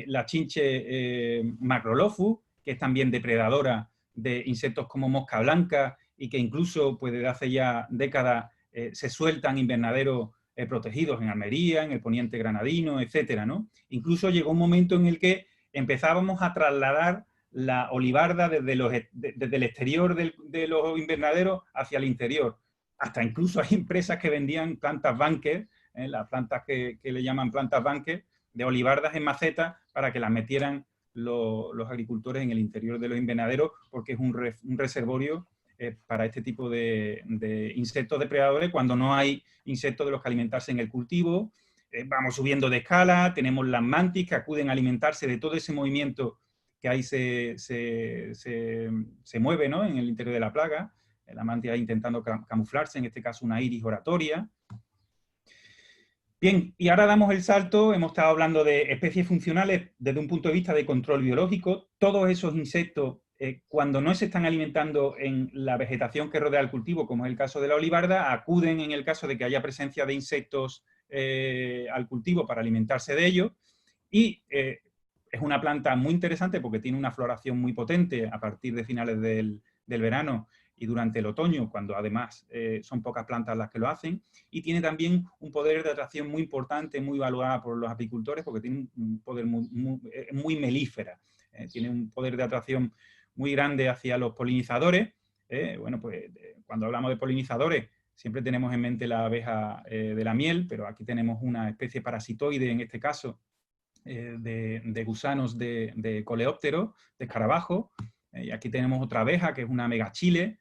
la chinche Macrolophus, que es también depredadora de insectos como mosca blanca, y que incluso pues, desde hace ya décadas se sueltan invernaderos protegidos en Almería, en el poniente granadino, etcétera, ¿no? Incluso llegó un momento en el que empezábamos a trasladar la olivarda desde el exterior de los invernaderos hacia el interior. Hasta incluso hay empresas que vendían plantas bunker, las plantas que le llaman plantas bunker, de olivardas en maceta, para que las metieran los agricultores en el interior de los invernaderos, porque es un reservorio para este tipo de insectos depredadores cuando no hay insectos de los que alimentarse en el cultivo. Vamos subiendo de escala, tenemos las mantis que acuden a alimentarse de todo ese movimiento que ahí se mueve, ¿no?, en el interior de la plaga. La mantis intentando camuflarse, en este caso una iris oratoria. Bien, y ahora damos el salto. Hemos estado hablando de especies funcionales desde un punto de vista de control biológico. Todos esos insectos, cuando no se están alimentando en la vegetación que rodea el cultivo, como es el caso de la olivarda, acuden en el caso de que haya presencia de insectos al cultivo para alimentarse de ellos. Y es una planta muy interesante porque tiene una floración muy potente a partir de finales del verano y durante el otoño, cuando además son pocas plantas las que lo hacen, y tiene también un poder de atracción muy importante, muy valorado por los apicultores, porque tiene un poder muy melífera, tiene un poder de atracción muy grande hacia los polinizadores. Bueno, pues cuando hablamos de polinizadores, siempre tenemos en mente la abeja de la miel, pero aquí tenemos una especie parasitoide, en este caso, de gusanos de coleóptero, de escarabajo. Y aquí tenemos otra abeja, que es una megachile,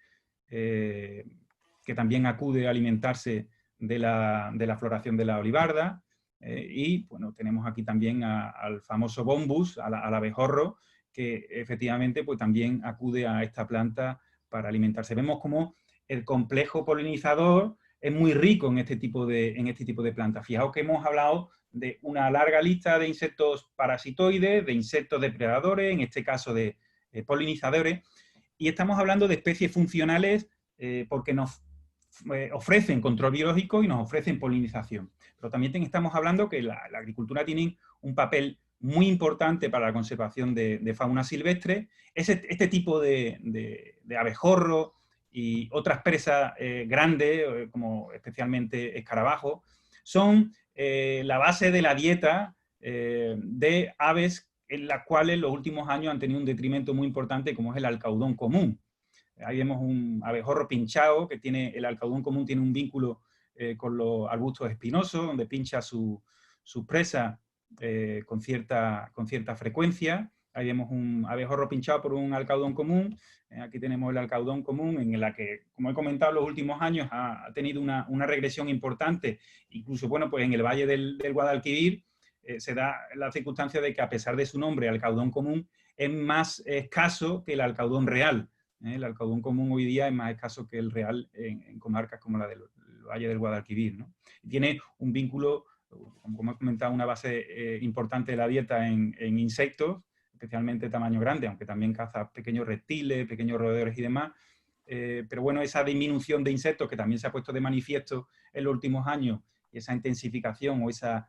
que también acude a alimentarse de la floración de la olivarda. Y bueno, tenemos aquí también al famoso bombus, al abejorro, que efectivamente pues, también acude a esta planta para alimentarse. Vemos como el complejo polinizador es muy rico en este tipo de plantas. Fijaos que hemos hablado de una larga lista de insectos parasitoides, de insectos depredadores, en este caso de polinizadores, y estamos hablando de especies funcionales porque nos ofrecen control biológico y nos ofrecen polinización. Pero también estamos hablando que la agricultura tiene un papel muy importante para la conservación de fauna silvestre. Este tipo de abejorro y otras presas grandes, como especialmente escarabajos, son la base de la dieta de aves en las cuales en los últimos años han tenido un detrimento muy importante, como es el alcaudón común. Ahí vemos un abejorro pinchado, que el alcaudón común tiene un vínculo con los arbustos espinosos, donde pincha su presa con cierta frecuencia. Ahí vemos un abejorro pinchado por un alcaudón común. Aquí tenemos el alcaudón común en la que, como he comentado, en los últimos años ha tenido una regresión importante. Incluso, bueno, pues en el valle del Guadalquivir se da la circunstancia de que, a pesar de su nombre, alcaudón común, es más escaso que el alcaudón real. El alcaudón común hoy día es más escaso que el real en comarcas como la del valle del Guadalquivir, ¿no? Y tiene un vínculo, como he comentado, una base importante de la dieta en insectos, especialmente tamaño grande, aunque también caza pequeños reptiles, pequeños roedores y demás. Pero bueno, esa disminución de insectos que también se ha puesto de manifiesto en los últimos años, y esa intensificación o esa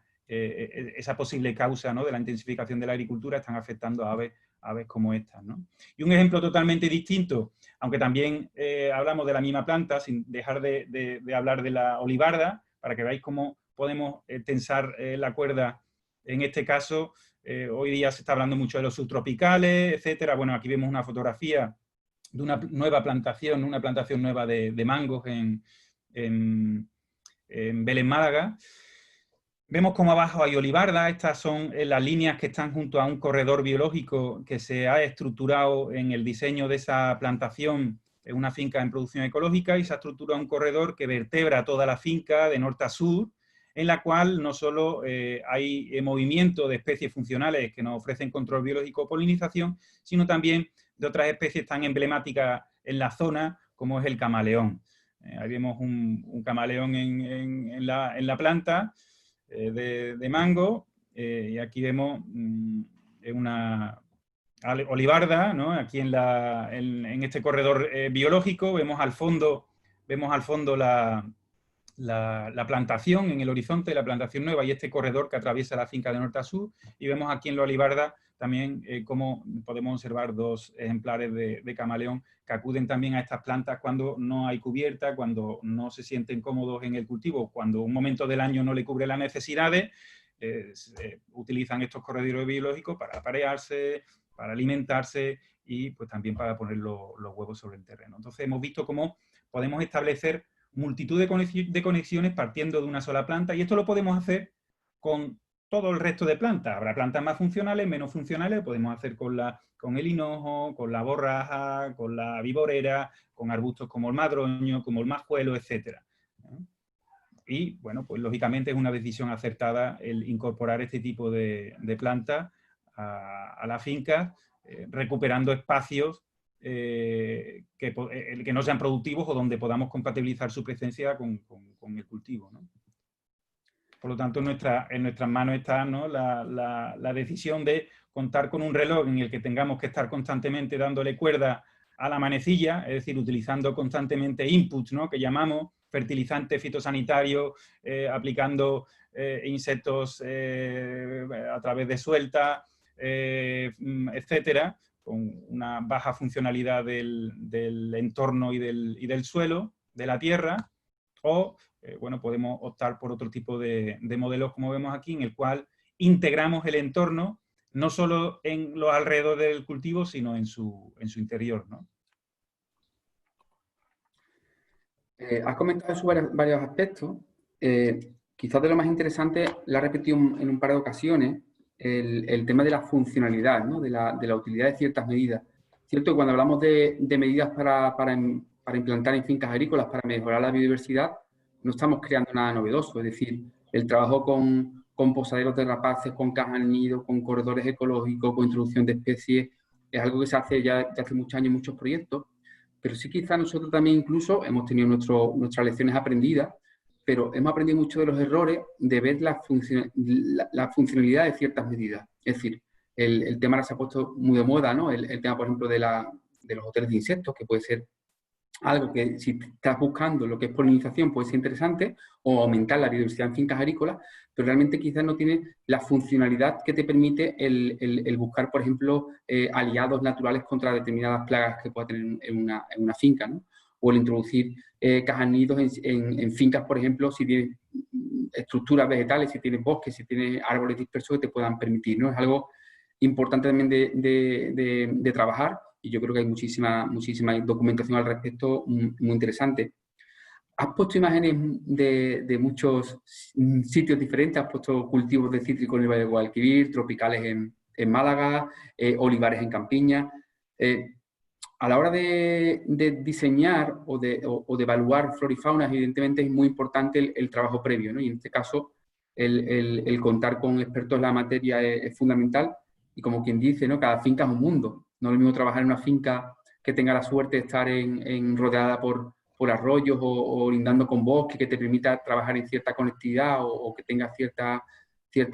posible causa, ¿no?, de la intensificación de la agricultura, están afectando a aves como estas, ¿no? Y un ejemplo totalmente distinto, aunque también hablamos de la misma planta, sin dejar de hablar de la olivarda, para que veáis cómo podemos tensar la cuerda en este caso. Hoy día se está hablando mucho de los subtropicales, etcétera. Bueno, aquí vemos una fotografía de una nueva plantación, una plantación nueva de mangos en Vélez, Málaga. Vemos como abajo hay olivarda. Estas son las líneas que están junto a un corredor biológico que se ha estructurado en el diseño de esa plantación, en una finca en producción ecológica, y se ha estructurado un corredor que vertebra toda la finca de norte a sur, en la cual no solo hay movimiento de especies funcionales que nos ofrecen control biológico o polinización, sino también de otras especies tan emblemáticas en la zona como es el camaleón. Ahí vemos un camaleón en la planta de mango, y aquí vemos una olivarda, ¿no? Aquí en este corredor biológico vemos al fondo la plantación en el horizonte, la plantación nueva y este corredor que atraviesa la finca de norte a sur, y vemos aquí en la olivarda también cómo podemos observar dos ejemplares de camaleón que acuden también a estas plantas cuando no hay cubierta, cuando no se sienten cómodos en el cultivo, cuando un momento del año no le cubre las necesidades. Utilizan estos corredores biológicos para aparearse, para alimentarse y pues también para poner los huevos sobre el terreno. Entonces hemos visto cómo podemos establecer multitud de conexiones partiendo de una sola planta, y esto lo podemos hacer con todo el resto de plantas. Habrá plantas más funcionales, menos funcionales, lo podemos hacer con el hinojo, con la borraja, con la viborera, con arbustos como el madroño, como el majuelo, etc. Y, bueno, pues lógicamente es una decisión acertada el incorporar este tipo de plantas a la finca, recuperando espacios que no sean productivos o donde podamos compatibilizar su presencia con el cultivo, ¿no? Por lo tanto, en nuestras manos está, ¿no?, la decisión de contar con un reloj en el que tengamos que estar constantemente dándole cuerda a la manecilla, es decir, utilizando constantemente inputs, ¿no?, que llamamos fertilizantes fitosanitarios, aplicando insectos a través de suelta, etcétera, con una baja funcionalidad del entorno y del suelo, de la tierra, o bueno, podemos optar por otro tipo de modelos, como vemos aquí, en el cual integramos el entorno, no solo en los alrededores del cultivo, sino en su interior, ¿no?
Has comentado eso varios aspectos. Quizás de lo más interesante, lo has repetido en un par de ocasiones, el tema de la funcionalidad, ¿no?, de la utilidad de ciertas medidas. Cierto, cuando hablamos de medidas para implantar en fincas agrícolas para mejorar la biodiversidad, no estamos creando nada novedoso. Es decir, el trabajo con posaderos de rapaces, con cajas nido, con corredores ecológicos, con introducción de especies, es algo que se hace ya hace muchos años en muchos proyectos. Pero sí, quizá nosotros también incluso hemos tenido nuestras lecciones aprendidas, pero hemos aprendido mucho de los errores de ver la funcionalidad de ciertas medidas. Es decir, el tema ahora se ha puesto muy de moda, ¿no? El tema, por ejemplo, de los hoteles de insectos, que puede ser algo que, si estás buscando lo que es polinización, puede ser interesante, o aumentar la biodiversidad en fincas agrícolas, pero realmente quizás no tiene la funcionalidad que te permite el buscar, por ejemplo, aliados naturales contra determinadas plagas que pueda tener en una finca, ¿no? O el introducir cajas nidos en fincas, por ejemplo, si tienes estructuras vegetales, si tienes bosques, si tienes árboles dispersos que te puedan permitir, ¿no? Es algo importante también de trabajar, y yo creo que hay muchísima documentación al respecto muy interesante. has puesto imágenes de muchos sitios diferentes, has puesto cultivos de cítrico en el Valle del Guadalquivir, tropicales en Málaga, olivares en Campiña. A la hora de diseñar o de evaluar flora y fauna, evidentemente es muy importante el trabajo previo, ¿no? Y en este caso, el contar con expertos en la materia es fundamental. Y como quien dice, ¿no? Cada finca es un mundo. No es lo mismo trabajar en una finca que tenga la suerte de estar rodeada por arroyos o lindando con bosque, que te permita trabajar en cierta conectividad o que tenga cierta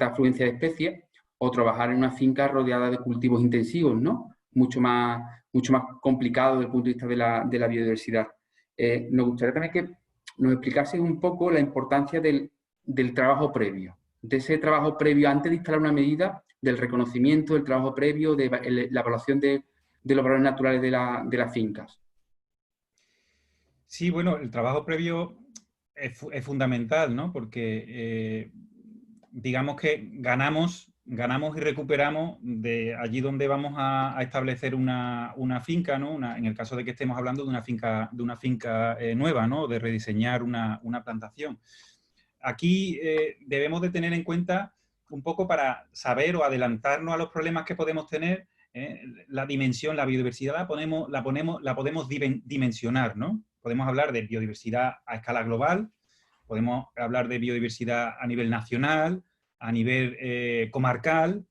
afluencia de especies, o trabajar en una finca rodeada de cultivos intensivos, ¿no? Mucho más complicado desde el punto de vista de la biodiversidad. Nos gustaría también que nos explicases un poco la importancia del trabajo previo, de ese trabajo previo antes de instalar una medida, del reconocimiento, del trabajo previo, de la evaluación de los valores naturales de las fincas.
Sí, bueno, el trabajo previo es fundamental, ¿no? Porque digamos que ganamos y recuperamos de allí donde vamos a establecer una finca, ¿no? En el caso de que estemos hablando de una finca nueva, ¿no? De rediseñar una plantación. Aquí debemos de tener en cuenta un poco para saber o adelantarnos a los problemas que podemos tener. La dimensión, la biodiversidad la podemos dimensionar, ¿no? Podemos hablar de biodiversidad a escala global, podemos hablar de biodiversidad a nivel nacional, a nivel comarcal,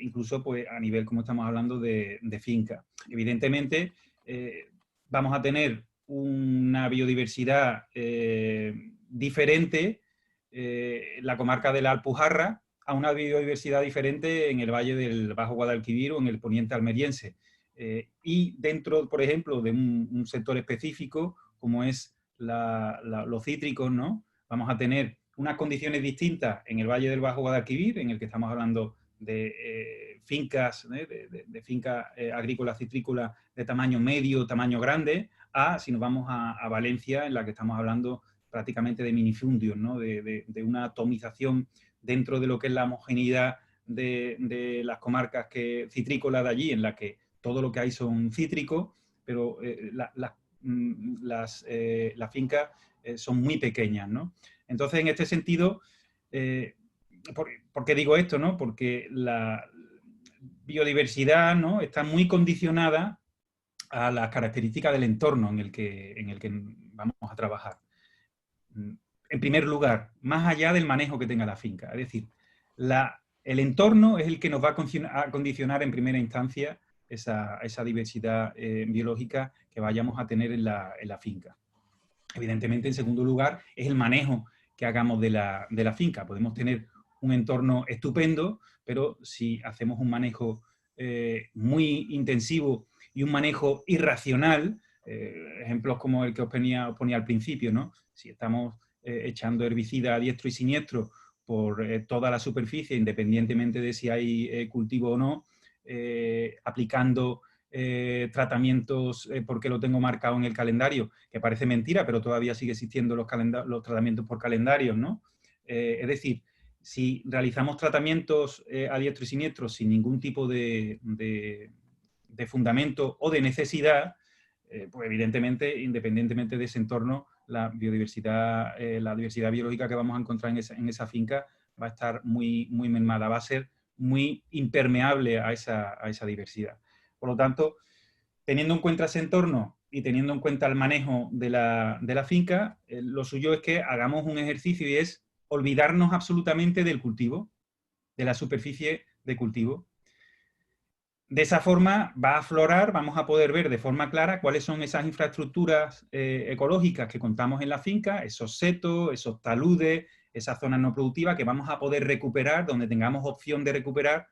incluso pues, a nivel, como estamos hablando, de finca. Evidentemente, vamos a tener una biodiversidad diferente la comarca de la Alpujarra a una biodiversidad diferente en el valle del Bajo Guadalquivir o en el poniente almeriense. Y dentro, por ejemplo, de un sector específico, como es los cítricos, ¿no? Vamos a tener unas condiciones distintas en el valle del Bajo Guadalquivir, en el que estamos hablando de fincas, de fincas agrícolas citrícolas de tamaño medio, tamaño grande, a si nos vamos a Valencia, en la que estamos hablando prácticamente de minifundios, ¿no? de una atomización dentro de lo que es la homogeneidad de las comarcas citrícolas de allí, en la que todo lo que hay son cítricos, pero las fincas son muy pequeñas, ¿no? Entonces, en este sentido, ¿por qué digo esto, no? Porque la biodiversidad, ¿no? Está muy condicionada a las características del entorno en el que vamos a trabajar. En primer lugar, más allá del manejo que tenga la finca. Es decir, el entorno es el que nos va a condicionar en primera instancia esa diversidad biológica que vayamos a tener en la finca. Evidentemente, en segundo lugar, es el manejo que hagamos de la finca. Podemos tener un entorno estupendo, pero si hacemos un manejo muy intensivo y un manejo irracional, ejemplos como el que os ponía al principio, ¿no? Si estamos echando herbicida a diestro y siniestro por toda la superficie, independientemente de si hay cultivo o no, aplicando tratamientos porque lo tengo marcado en el calendario, que parece mentira, pero todavía sigue existiendo los tratamientos por calendarios, ¿no? Es decir, si realizamos tratamientos a diestro y siniestro sin ningún tipo de fundamento o de necesidad, pues evidentemente, independientemente de ese entorno, la diversidad biológica que vamos a encontrar en esa finca va a estar muy, muy mermada, va a ser muy impermeable a esa diversidad. Por lo tanto, teniendo en cuenta ese entorno y teniendo en cuenta el manejo de la finca, lo suyo es que hagamos un ejercicio y es olvidarnos absolutamente del cultivo, de la superficie de cultivo. De esa forma va a aflorar, vamos a poder ver de forma clara cuáles son esas infraestructuras ecológicas que contamos en la finca, esos setos, esos taludes, esas zonas no productivas que vamos a poder recuperar, donde tengamos opción de recuperar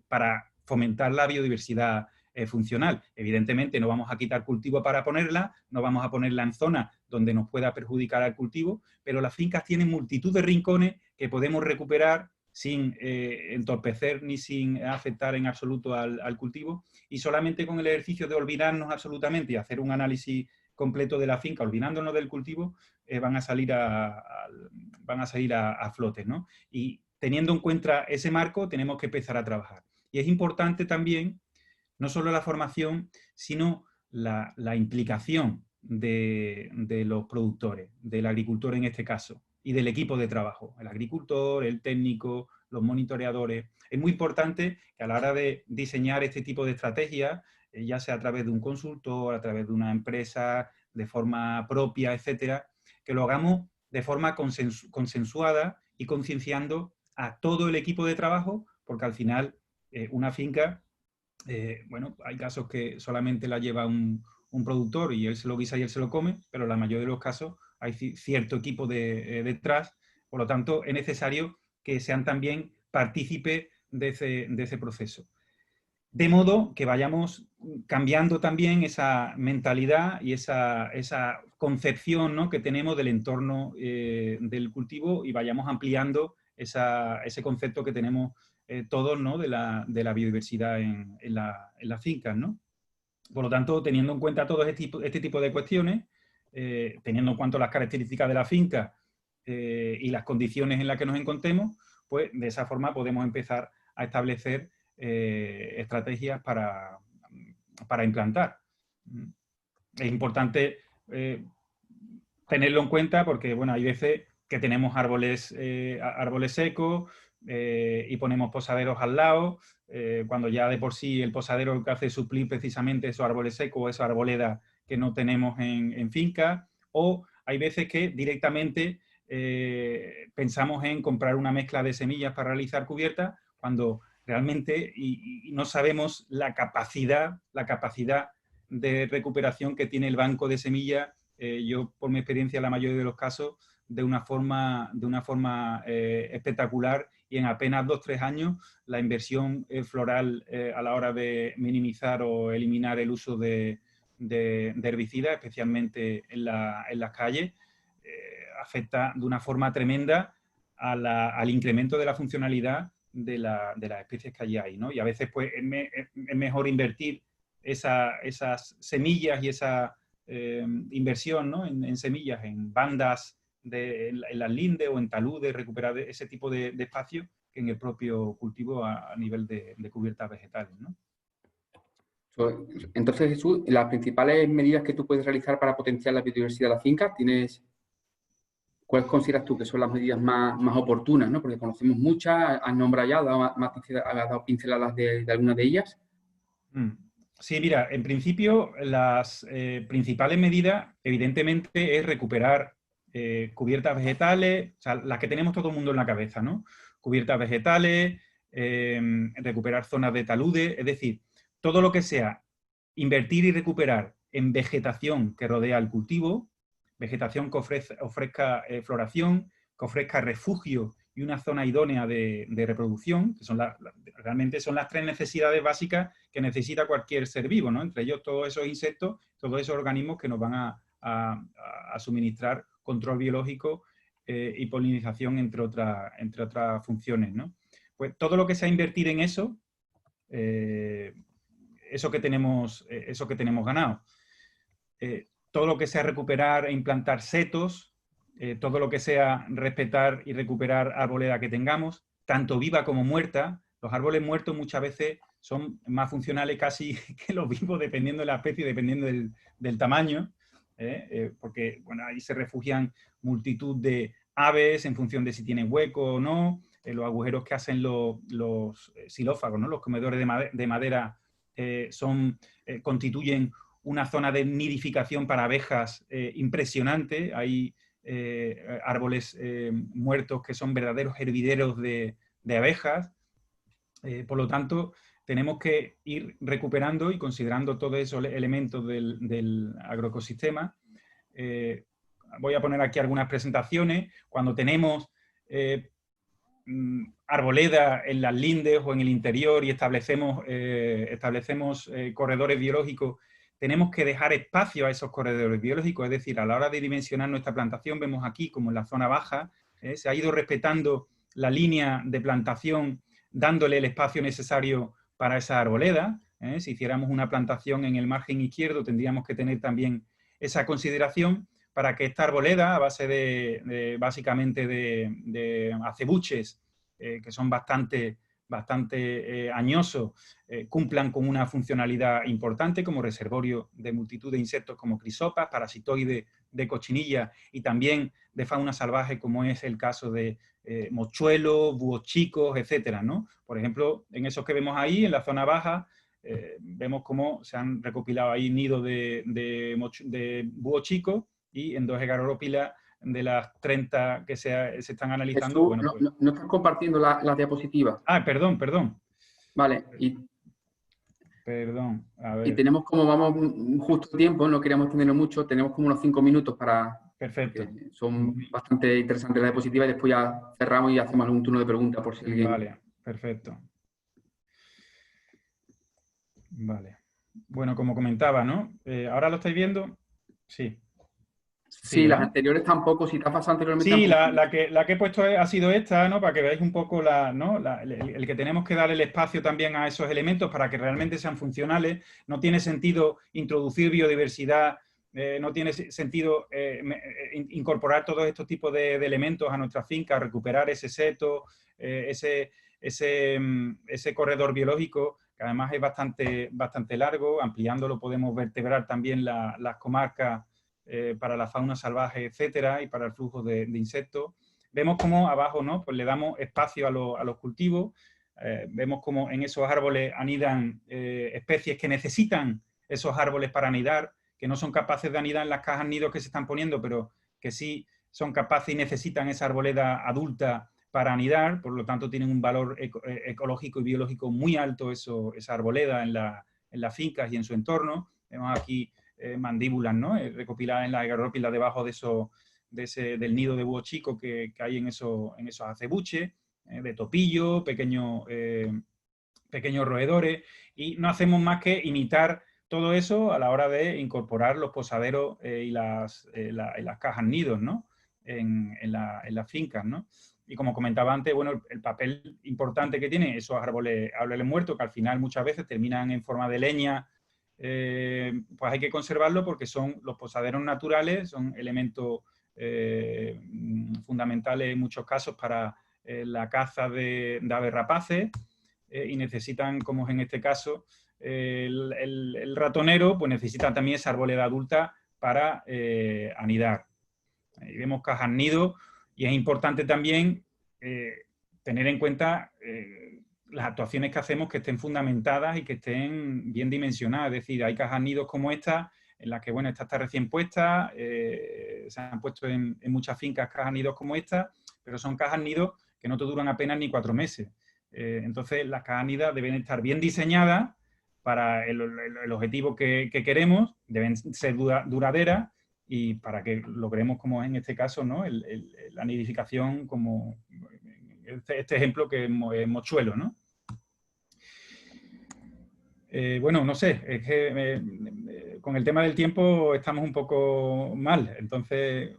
para fomentar la biodiversidad funcional. Evidentemente no vamos a quitar cultivo para ponerla, no vamos a ponerla en zonas donde nos pueda perjudicar al cultivo, pero las fincas tienen multitud de rincones que podemos recuperar sin entorpecer ni sin afectar en absoluto al cultivo, y solamente con el ejercicio de olvidarnos absolutamente y hacer un análisis completo de la finca, olvidándonos del cultivo, van a salir a flote, ¿no? Y teniendo en cuenta ese marco, tenemos que empezar a trabajar. Y es importante también, no solo la formación, sino la implicación de los productores, del agricultor en este caso, y del equipo de trabajo, el agricultor, el técnico, los monitoreadores. Es muy importante que a la hora de diseñar este tipo de estrategias, ya sea a través de un consultor, a través de una empresa, de forma propia, etcétera, que lo hagamos de forma consensuada y concienciando a todo el equipo de trabajo, porque al final una finca, bueno, hay casos que solamente la lleva un productor y él se lo guisa y él se lo come, pero en la mayoría de los casos hay cierto equipo detrás, por lo tanto es necesario que sean también partícipes de ese proceso. De modo que vayamos cambiando también esa mentalidad y esa concepción, ¿no?, que tenemos del entorno del cultivo y vayamos ampliando ese concepto que tenemos todos, ¿no?, de la biodiversidad en las fincas, ¿no? Por lo tanto, teniendo en cuenta todo este tipo de cuestiones, teniendo en cuenta las características de la finca y las condiciones en las que nos encontremos, pues de esa forma podemos empezar a establecer estrategias para implantar. Es importante tenerlo en cuenta porque, bueno, hay veces que tenemos árboles secos y ponemos posaderos al lado, cuando ya de por sí el posadero lo que hace es suplir precisamente esos árboles secos o esa arboleda que no tenemos en finca, o hay veces que directamente pensamos en comprar una mezcla de semillas para realizar cubiertas cuando realmente y no sabemos la capacidad de recuperación que tiene el banco de semillas. Yo, por mi experiencia, en la mayoría de los casos, de una forma espectacular, y en apenas 2 o 3 años la inversión floral a la hora de minimizar o eliminar el uso de herbicidas, especialmente en las calles, afecta de una forma tremenda al incremento de la funcionalidad de las especies que allí hay, ¿no? Y a veces pues, es mejor invertir esas semillas y esa inversión, ¿no?, en semillas, en bandas en las lindes o en taludes, recuperar ese tipo de espacio que en el propio cultivo a nivel de cubiertas vegetales, ¿no?
Entonces, Jesús, las principales medidas que tú puedes realizar para potenciar la biodiversidad de la finca, ¿cuáles consideras tú que son las medidas más oportunas, ¿no? Porque conocemos muchas, has nombrado ya, has dado pinceladas de algunas de ellas.
Sí, mira, en principio las principales medidas, evidentemente, es recuperar cubiertas vegetales, o sea, las que tenemos todo el mundo en la cabeza, ¿no? Cubiertas vegetales, recuperar zonas de talude, es decir, todo lo que sea invertir y recuperar en vegetación que rodea el cultivo, vegetación que ofrezca floración, que ofrezca refugio y una zona idónea de reproducción, que son realmente son las 3 necesidades básicas que necesita cualquier ser vivo, ¿no? Entre ellos todos esos insectos, todos esos organismos que nos van a suministrar control biológico y polinización, entre otras funciones, ¿no? Pues todo lo que sea invertir en eso, eso que tenemos ganado. Todo lo que sea recuperar e implantar setos, todo lo que sea respetar y recuperar arboleda que tengamos, tanto viva como muerta. Los árboles muertos muchas veces son más funcionales casi que los vivos, dependiendo de la especie, dependiendo del tamaño, porque bueno, ahí se refugian multitud de aves en función de si tienen hueco o no, los agujeros que hacen los xilófagos, ¿no? Los comedores de madera constituyen una zona de nidificación para abejas impresionante. Hay árboles muertos que son verdaderos hervideros de abejas. Por lo tanto, tenemos que ir recuperando y considerando todos esos elementos del agroecosistema. Voy a poner aquí algunas presentaciones. Cuando tenemos arboleda en las lindes o en el interior y establecemos corredores biológicos, tenemos que dejar espacio a esos corredores biológicos, es decir, a la hora de dimensionar nuestra plantación, vemos aquí como en la zona baja, se ha ido respetando la línea de plantación, dándole el espacio necesario para esa arboleda. Si hiciéramos una plantación en el margen izquierdo, tendríamos que tener también esa consideración para que esta arboleda, a base básicamente de acebuches, que son bastante bastante añosos cumplan con una funcionalidad importante como reservorio de multitud de insectos como crisopas, parasitoides de cochinilla y también de fauna salvaje como es el caso de mochuelos, búhos chicos, etcétera, ¿no? Por ejemplo, en esos que vemos ahí, en la zona baja, vemos cómo se han recopilado ahí nidos de búhos chicos y en 2 hegarópilas de las 30 que se están analizando.
Jesús,
bueno, pues...
no estás compartiendo la diapositiva.
Ah, perdón.
Vale,
Perdón, a ver.
y tenemos como, vamos justo tiempo, no queríamos tenerlo mucho, tenemos como unos 5 minutos para...
Perfecto.
Son bastante interesantes las diapositivas y después ya cerramos y hacemos algún turno de preguntas por si alguien...
Vale, perfecto. Vale. Bueno, como comentaba, ¿no? ¿Ahora lo estáis viendo? Sí.
Sí, las anteriores tampoco, si te has pasado anteriormente...
Sí, la que he puesto ha sido esta, ¿no? Para que veáis un poco el que tenemos que dar el espacio también a esos elementos para que realmente sean funcionales. No tiene sentido introducir biodiversidad, no tiene sentido incorporar todos estos tipos de elementos a nuestra finca, recuperar ese seto, ese corredor biológico, que además es bastante largo. Ampliándolo podemos vertebrar también las comarcas para la fauna salvaje, etcétera, y para el flujo de insectos. Vemos cómo abajo, ¿no? Pues le damos espacio a los cultivos. Vemos cómo en esos árboles anidan especies que necesitan esos árboles para anidar, que no son capaces de anidar en las cajas nidos que se están poniendo, pero que sí son capaces y necesitan esa arboleda adulta para anidar. Por lo tanto, tienen un valor ecológico y biológico muy alto esa arboleda en las fincas y en su entorno. Vemos aquí mandíbulas, ¿no? Recopiladas en la hegarópila debajo del nido de búho chico que hay en esos acebuches, de topillo, pequeños roedores, y no hacemos más que imitar todo eso a la hora de incorporar los posaderos y las cajas nidos, ¿no? en las fincas, ¿no? Y como comentaba antes, bueno, el papel importante que tienen esos árboles muertos, que al final muchas veces terminan en forma de leña, pues hay que conservarlo porque son los posaderos naturales, son elementos fundamentales en muchos casos para la caza de aves rapaces, y necesitan, como es en este caso, el ratonero, pues necesita también esa arboleda adulta para anidar. Ahí vemos cajas nido y es importante también tener en cuenta las actuaciones que hacemos que estén fundamentadas y que estén bien dimensionadas. Es decir, hay cajas nidos como esta, en las que, bueno, esta está recién puesta, se han puesto en muchas fincas cajas nidos como esta, pero son cajas nidos que no te duran apenas ni 4 meses. Entonces, las cajas nidas deben estar bien diseñadas para el objetivo que queremos, deben ser duraderas y para que logremos, como en este caso, ¿no? La nidificación, como este ejemplo que es mochuelo, ¿no? Bueno, no sé, es que con el tema del tiempo estamos un poco mal, entonces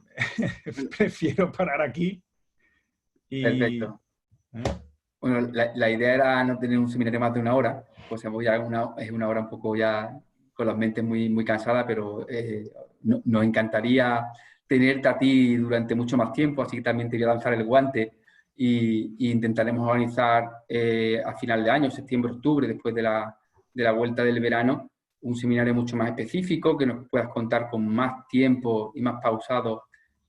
prefiero parar aquí.
Perfecto. Bueno, la idea era no tener un seminario más de 1 hora, pues ya es una hora un poco ya con las mentes muy, muy cansadas, pero nos encantaría tenerte a ti durante mucho más tiempo, así que también te voy a lanzar el guante y intentaremos organizar a final de año, septiembre, octubre, después de la vuelta del verano, un seminario mucho más específico, que nos puedas contar con más tiempo y más pausado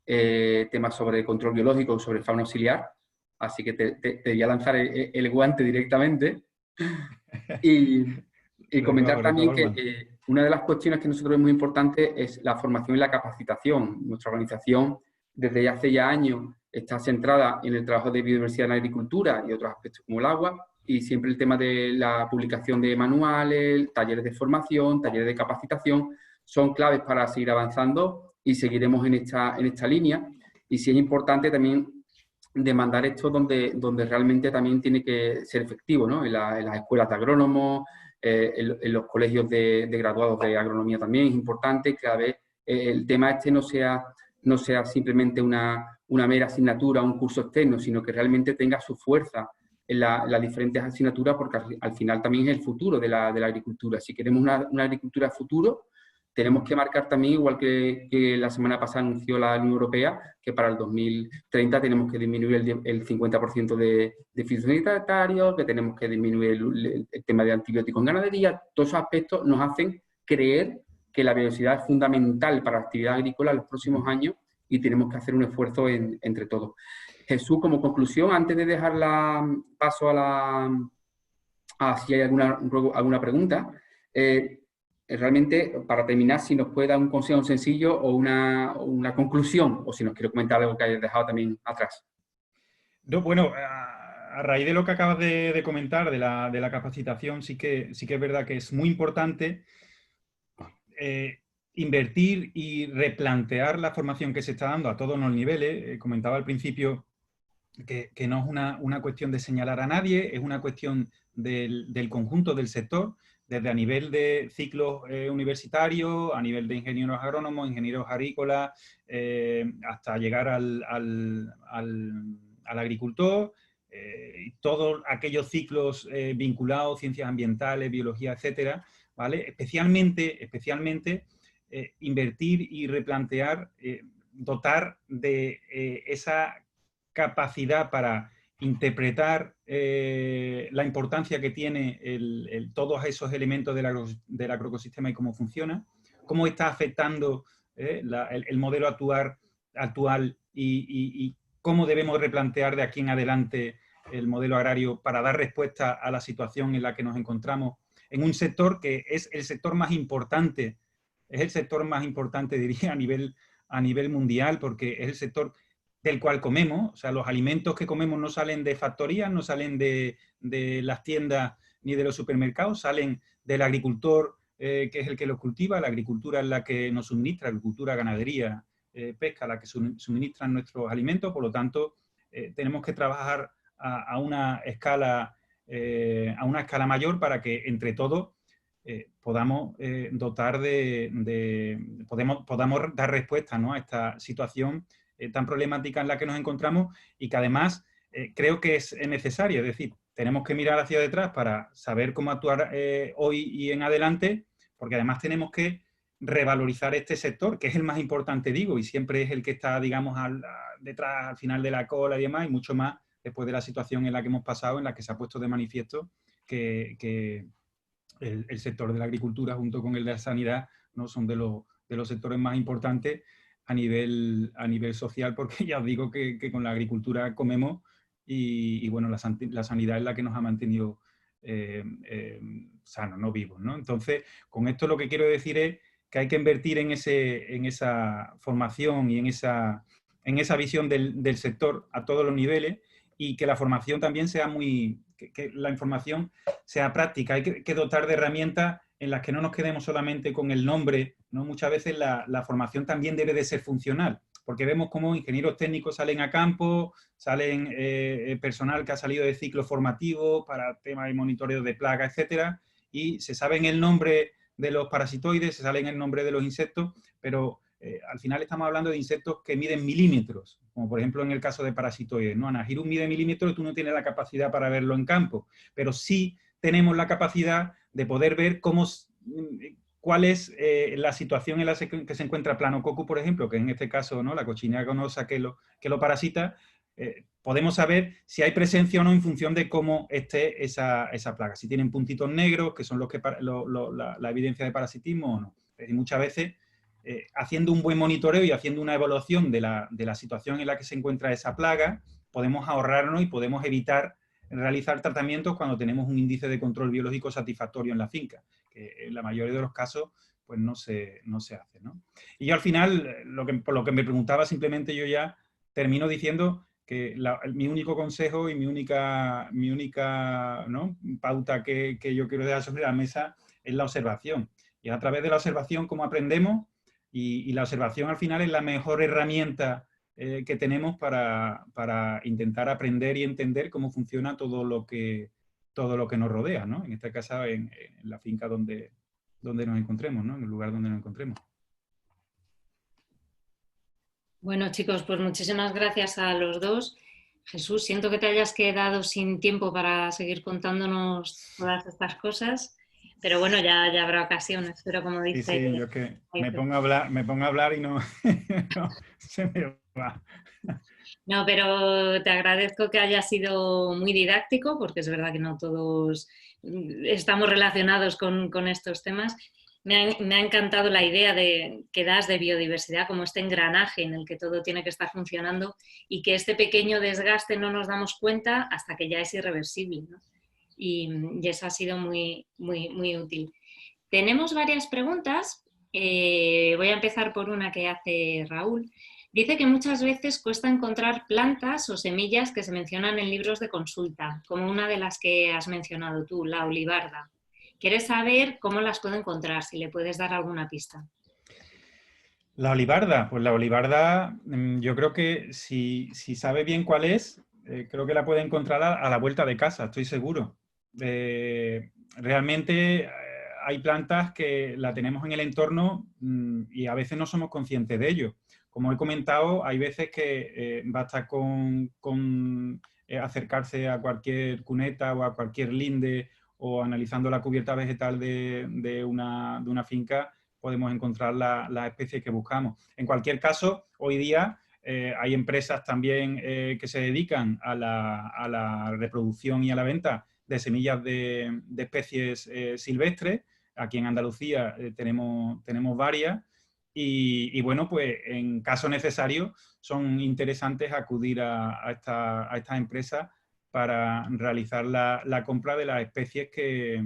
temas sobre control biológico, sobre fauna auxiliar. Así que te voy a lanzar el guante directamente y comentar también que una de las cuestiones que nosotros es muy importante es la formación y la capacitación. Nuestra organización desde hace ya años está centrada en el trabajo de biodiversidad en la agricultura y otros aspectos como el agua, y siempre el tema de la publicación de manuales, talleres de formación, talleres de capacitación son claves para seguir avanzando y seguiremos en esta línea. Y sí es importante también demandar esto donde realmente también tiene que ser efectivo, ¿no? En las escuelas de agrónomos, en los colegios de graduados de agronomía también es importante que a vez el tema este no sea simplemente una mera asignatura, un curso externo, sino que realmente tenga su fuerza en las diferentes asignaturas, porque al final también es el futuro de la agricultura. Si queremos una agricultura futuro, tenemos que marcar también, igual que la semana pasada anunció la Unión Europea, que para el 2030 tenemos que disminuir el 50% de fitosanitarios, que tenemos que disminuir el tema de antibióticos en ganadería. Todos esos aspectos nos hacen creer que la biodiversidad es fundamental para la actividad agrícola en los próximos años y tenemos que hacer un esfuerzo entre todos. Jesús, como conclusión, antes de dejar paso a si hay alguna pregunta, realmente, para terminar, si nos puede dar un consejo sencillo o una conclusión, o si nos quiere comentar algo que hayas dejado también atrás.
No, bueno, a raíz de lo que acabas de comentar, de la capacitación, sí que es verdad que es muy importante invertir y replantear la formación que se está dando a todos los niveles. Comentaba al principio que no es una cuestión de señalar a nadie, es una cuestión del conjunto del sector, desde a nivel de ciclos universitarios, a nivel de ingenieros agrónomos, ingenieros agrícolas, hasta llegar al agricultor, todos aquellos ciclos vinculados, ciencias ambientales, biología, etcétera, ¿vale? Especialmente invertir y replantear, dotar de esa capacidad para interpretar la importancia que tiene todos esos elementos del agroecosistema y cómo funciona, cómo está afectando el modelo actual y cómo debemos replantear de aquí en adelante el modelo agrario para dar respuesta a la situación en la que nos encontramos en un sector que es el sector más importante, diría, a nivel mundial, porque es el sector del cual comemos. O sea, los alimentos que comemos no salen de factorías, no salen de las tiendas ni de los supermercados, salen del agricultor, que es el que los cultiva. La agricultura es la que nos suministra, agricultura, ganadería, pesca, la que suministran nuestros alimentos. Por lo tanto, tenemos que trabajar a una escala mayor para que entre todos podamos dotar podamos dar respuesta, ¿no?, a esta situación tan problemática en la que nos encontramos y que además creo que es necesaria. Es decir, tenemos que mirar hacia detrás para saber cómo actuar hoy y en adelante, porque además tenemos que revalorizar este sector, que es el más importante, digo, y siempre es el que está, digamos, detrás, al final de la cola y demás, y mucho más después de la situación en la que hemos pasado, en la que se ha puesto de manifiesto que el sector de la agricultura junto con el de la sanidad, ¿no?, son de los sectores más importantes a nivel social, porque ya os digo que con la agricultura comemos y bueno, la sanidad es la que nos ha mantenido sanos, no vivos, ¿no? Entonces, con esto lo que quiero decir es que hay que invertir en esa formación y en esa visión del sector a todos los niveles, y que la formación también sea que la información sea práctica. Hay que dotar de herramientas en las que no nos quedemos solamente con el nombre, ¿no? Muchas veces la formación también debe de ser funcional, porque vemos cómo ingenieros técnicos salen a campo, salen personal que ha salido de ciclos formativos para temas de monitoreo de plagas, etcétera, y se saben el nombre de los parasitoides, se saben el nombre de los insectos, pero al final estamos hablando de insectos que miden milímetros, como por ejemplo en el caso de parasitoides, ¿no? Anagirus mide milímetros y tú no tienes la capacidad para verlo en campo, pero sí tenemos la capacidad de poder ver cuál es la situación en la que se encuentra Planococcus, por ejemplo, que en este caso, ¿no?, la cochinilla conosa que lo parasita. Podemos saber si hay presencia o no en función de cómo esté esa plaga, si tienen puntitos negros, que son los que la evidencia de parasitismo o no. Y muchas veces, haciendo un buen monitoreo y haciendo una evaluación de la situación en la que se encuentra esa plaga, podemos ahorrarnos y podemos evitar realizar tratamientos cuando tenemos un índice de control biológico satisfactorio en la finca, que en la mayoría de los casos pues no se hace, ¿no? Y yo al final, por lo que me preguntaba, simplemente yo ya termino diciendo que mi único consejo y mi única ¿no?, pauta que yo quiero dejar sobre la mesa es la observación. Y a través de la observación cómo aprendemos, y la observación al final es la mejor herramienta que tenemos para intentar aprender y entender cómo funciona todo lo que nos rodea, ¿no? En este caso, en la finca donde nos encontremos, ¿no?, en el lugar donde nos encontremos.
Bueno, chicos, pues muchísimas gracias a los dos. Jesús, siento que te hayas quedado sin tiempo para seguir contándonos todas estas cosas, Pero bueno, ya habrá ocasiones, pero como
Sí,
dice...
sí, yo es que me pongo a hablar y no, no se me va.
No, pero te agradezco que haya sido muy didáctico, porque es verdad que no todos estamos relacionados con estos temas. Me ha encantado la idea que das de biodiversidad, como este engranaje en el que todo tiene que estar funcionando y que este pequeño desgaste no nos damos cuenta hasta que ya es irreversible, ¿no? Y eso ha sido muy, muy, muy útil. Tenemos varias preguntas. Voy a empezar por una que hace Raúl. Dice que muchas veces cuesta encontrar plantas o semillas que se mencionan en libros de consulta, como una de las que has mencionado tú, la olivarda. ¿Quieres saber cómo las puedo encontrar? Si le puedes dar alguna pista.
La olivarda, pues la olivarda, yo creo que si sabe bien cuál es, creo que la puede encontrar a la vuelta de casa, estoy seguro. Realmente hay plantas que la tenemos en el entorno y a veces no somos conscientes de ello. Como he comentado, hay veces que basta con acercarse a cualquier cuneta o a cualquier linde o analizando la cubierta vegetal de una finca, podemos encontrar la especie que buscamos. En cualquier caso, hoy día hay empresas también que se dedican a la reproducción y a la venta de semillas de especies silvestres. Aquí en Andalucía tenemos varias y bueno, pues en caso necesario son interesantes acudir a estas empresas para realizar la compra de las especies que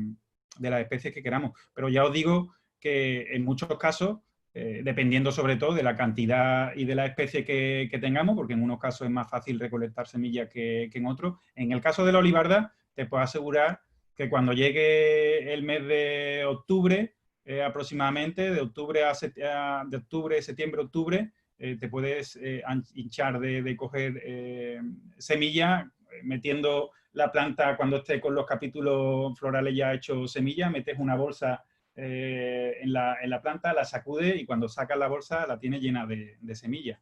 queramos. Pero ya os digo que en muchos casos, dependiendo sobre todo de la cantidad y de la especie que tengamos, porque en unos casos es más fácil recolectar semillas que en otros, en el caso de la olivarda, te puedo asegurar que cuando llegue el mes de octubre, aproximadamente, de octubre, septiembre, octubre, te puedes hinchar de coger semilla, metiendo la planta cuando esté con los capítulos florales ya hechos semilla, metes una bolsa en la planta, la sacude y cuando sacas la bolsa la tiene llena de semillas.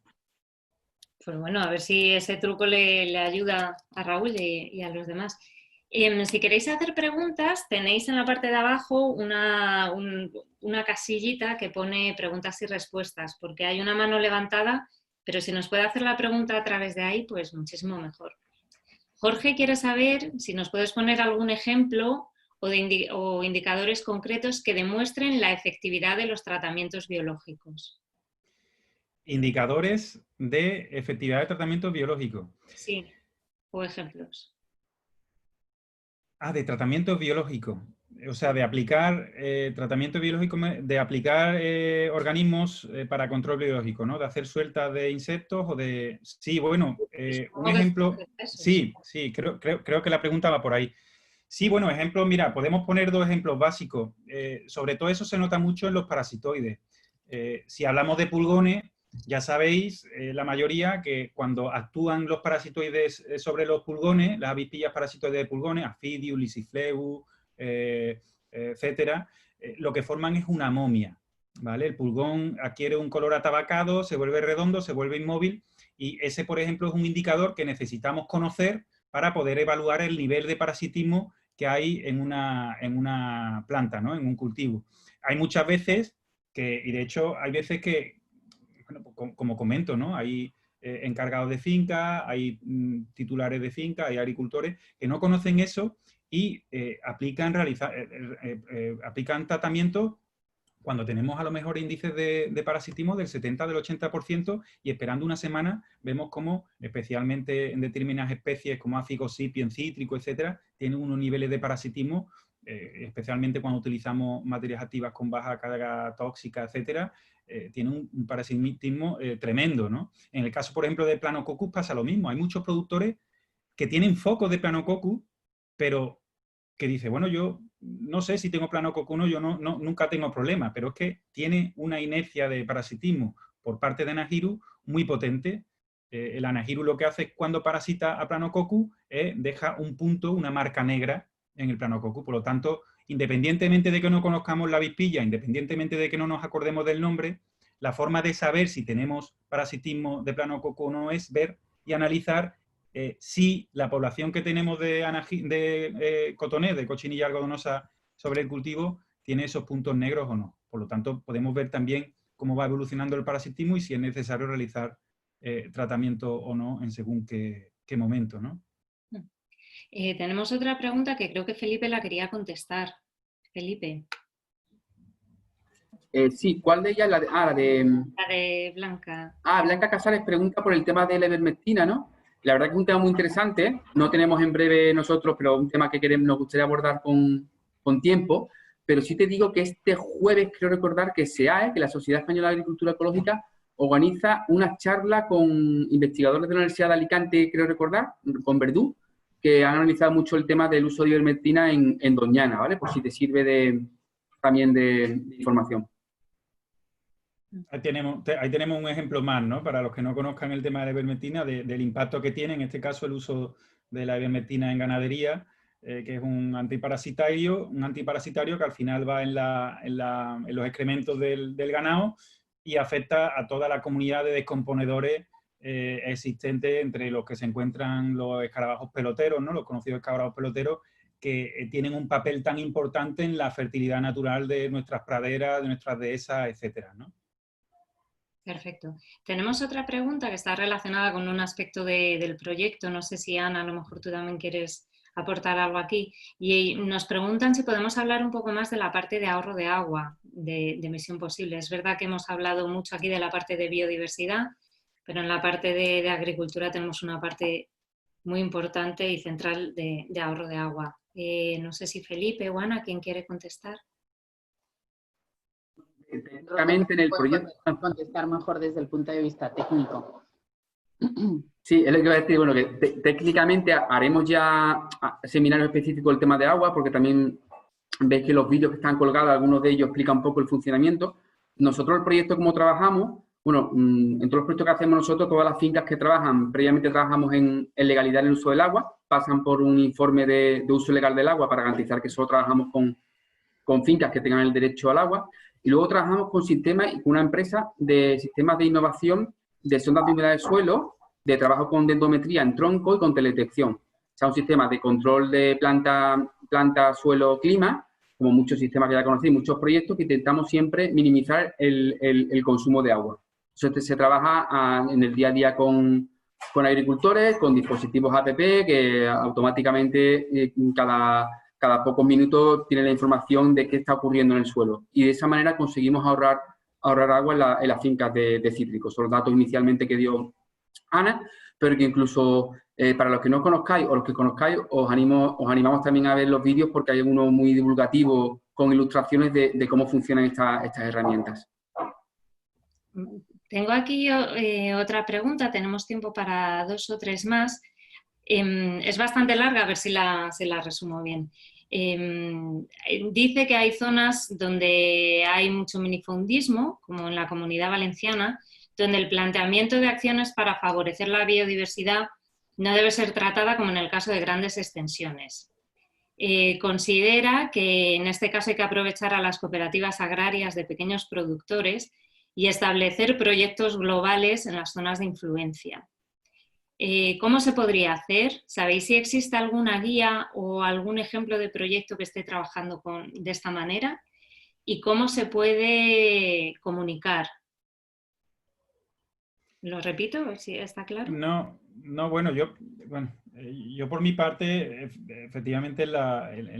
Pues bueno, a ver si ese truco le ayuda a Raúl y a los demás. Si queréis hacer preguntas, tenéis en la parte de abajo una casillita que pone preguntas y respuestas, porque hay una mano levantada, pero si nos puede hacer la pregunta a través de ahí, pues muchísimo mejor. Jorge quiere saber si nos puedes poner algún ejemplo o indicadores concretos que demuestren la efectividad de los tratamientos biológicos.
Indicadores de efectividad de tratamiento biológico.
Sí, o ejemplos.
De tratamiento biológico. O sea, de aplicar tratamiento biológico, de aplicar organismos para control biológico, ¿no? De hacer sueltas de insectos o de... Sí, bueno, un ejemplo... Sí, creo que la pregunta va por ahí. Sí, bueno, ejemplos, mira, podemos poner dos ejemplos básicos. Sobre todo eso se nota mucho en los parasitoides. Si hablamos de pulgones, ya sabéis, la mayoría, que cuando actúan los parasitoides sobre los pulgones, las avispillas parasitoides de pulgones, Aphidium, Lysifleus, etcétera, lo que forman es una momia, ¿vale? El pulgón adquiere un color atabacado, se vuelve redondo, se vuelve inmóvil y ese, por ejemplo, es un indicador que necesitamos conocer para poder evaluar el nivel de parasitismo que hay en una planta, ¿no? En un cultivo. Hay muchas veces y de hecho hay veces que, bueno, como comento, ¿no? Hay encargados de finca, hay titulares de finca, hay agricultores que no conocen eso y aplican tratamientos cuando tenemos a lo mejor índices de parasitismo del 70, del 80% y esperando una semana vemos cómo, especialmente en determinadas especies como Aphigosipien, cítrico, etcétera, tienen unos niveles de parasitismo, especialmente cuando utilizamos materias activas con baja carga tóxica, etcétera, tiene un parasitismo tremendo, ¿no? En el caso, por ejemplo, de Planococcus pasa lo mismo. Hay muchos productores que tienen focos de Planococcus, pero que dice, bueno, yo no sé si tengo Planococcus o no, yo nunca tengo problema, pero es que tiene una inercia de parasitismo por parte de Anagyrus muy potente. El Anagyrus lo que hace es, cuando parasita a Planococcus, deja un punto, una marca negra en el Planococcus. Por lo tanto, independientemente de que no conozcamos la avispilla, independientemente de que no nos acordemos del nombre, la forma de saber si tenemos parasitismo de Planococcus o no es ver y analizar si la población que tenemos de cotonés, de cochinilla algodonosa sobre el cultivo, tiene esos puntos negros o no. Por lo tanto, podemos ver también cómo va evolucionando el parasitismo y si es necesario realizar tratamiento o no en según qué momento, ¿no?
Tenemos otra pregunta que creo que Felipe la quería contestar. Felipe.
Sí, ¿cuál de ellas? La
de Blanca.
Blanca Casares pregunta por el tema de la ivermectina, ¿no? La verdad que es un tema muy interesante. No tenemos en breve nosotros, pero un tema que nos gustaría abordar con tiempo. Pero sí te digo que este jueves, creo recordar que SEAE, que la Sociedad Española de Agricultura Ecológica, organiza una charla con investigadores de la Universidad de Alicante, creo recordar, con Verdú, que han analizado mucho el tema del uso de ivermectina en Doñana, ¿vale? Por si te sirve también de información.
Ahí tenemos un ejemplo más, ¿no? Para los que no conozcan el tema de la ivermectina, del impacto que tiene, en este caso, el uso de la ivermectina en ganadería, que es un antiparasitario que al final va en los excrementos del ganado y afecta a toda la comunidad de descomponedores existentes, entre los que se encuentran los escarabajos peloteros, ¿no? Los conocidos escarabajos peloteros, que tienen un papel tan importante en la fertilidad natural de nuestras praderas, de nuestras dehesas, etcétera, ¿no?
Perfecto. Tenemos otra pregunta que está relacionada con un aspecto del proyecto. No sé si, Ana, a lo mejor tú también quieres aportar algo aquí. Y nos preguntan si podemos hablar un poco más de la parte de ahorro de agua de Misión Posible. Es verdad que hemos hablado mucho aquí de la parte de biodiversidad, pero en la parte de agricultura tenemos una parte muy importante y central de ahorro de agua. No sé si Felipe o Ana, ¿quién quiere contestar?
Técnicamente en el proyecto contestar mejor desde el punto de vista técnico.
Sí, es lo que iba a decir, bueno, que técnicamente haremos ya seminarios específicos del tema de agua, porque también veis que los vídeos que están colgados, algunos de ellos explican un poco el funcionamiento. Nosotros el proyecto, como trabajamos, bueno, en todos los proyectos que hacemos nosotros, todas las fincas que trabajan, previamente trabajamos en legalidad en el uso del agua, pasan por un informe de uso legal del agua para garantizar que solo trabajamos con fincas que tengan el derecho al agua. Y luego trabajamos con sistemas y con una empresa de sistemas de innovación de sondas de humedad de suelo, de trabajo con dendrometría en tronco y con teledetección. O sea, un sistema de control de planta, suelo, clima, como muchos sistemas que ya conocéis, muchos proyectos que intentamos siempre minimizar el consumo de agua. Eso se trabaja en el día a día con agricultores, con dispositivos app que automáticamente cada pocos minutos tiene la información de qué está ocurriendo en el suelo. Y de esa manera conseguimos ahorrar agua en las fincas de cítricos. Son los datos inicialmente que dio Ana, pero que incluso para los que no conozcáis o los que conozcáis, os animamos también a ver los vídeos porque hay uno muy divulgativo con ilustraciones de cómo funcionan estas herramientas.
Tengo aquí otra pregunta, tenemos tiempo para 2 o 3 más. Es bastante larga, a ver si la resumo bien. Dice que hay zonas donde hay mucho minifundismo, como en la Comunidad Valenciana, donde el planteamiento de acciones para favorecer la biodiversidad no debe ser tratada como en el caso de grandes extensiones. Considera que en este caso hay que aprovechar a las cooperativas agrarias de pequeños productores y establecer proyectos globales en las zonas de influencia. ¿Cómo se podría hacer? ¿Sabéis si existe alguna guía o algún ejemplo de proyecto que esté trabajando de esta manera? ¿Y cómo se puede comunicar? ¿Lo repito? ¿Si está claro?
No, bueno, yo por mi parte, efectivamente en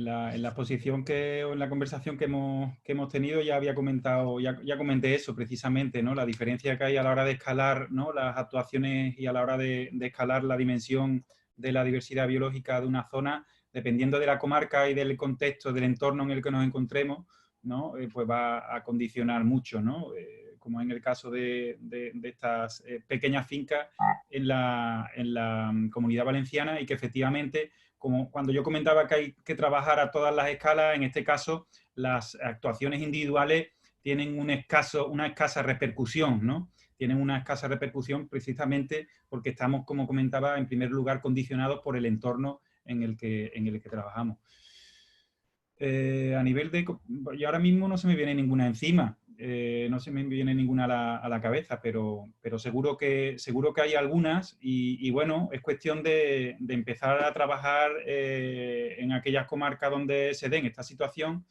la exposición o en la conversación que hemos tenido ya había comentado, ya comenté eso precisamente, ¿no? La diferencia que hay a la hora de escalar, ¿no? Las actuaciones y a la hora de escalar la dimensión de la diversidad biológica de una zona, dependiendo de la comarca y del contexto, del entorno en el que nos encontremos, ¿no? Pues va a condicionar mucho, ¿no? Como en el caso de estas pequeñas fincas en la Comunidad Valenciana, y que efectivamente, como cuando yo comentaba que hay que trabajar a todas las escalas, en este caso las actuaciones individuales tienen una escasa repercusión, ¿no? Tienen una escasa repercusión precisamente porque estamos, como comentaba, en primer lugar condicionados por el entorno en el que trabajamos. A nivel de... Y ahora mismo no se me viene ninguna encima. No se me viene ninguna a la cabeza, pero seguro que hay algunas y bueno, es cuestión de empezar a trabajar en aquellas comarcas donde se den esta situación,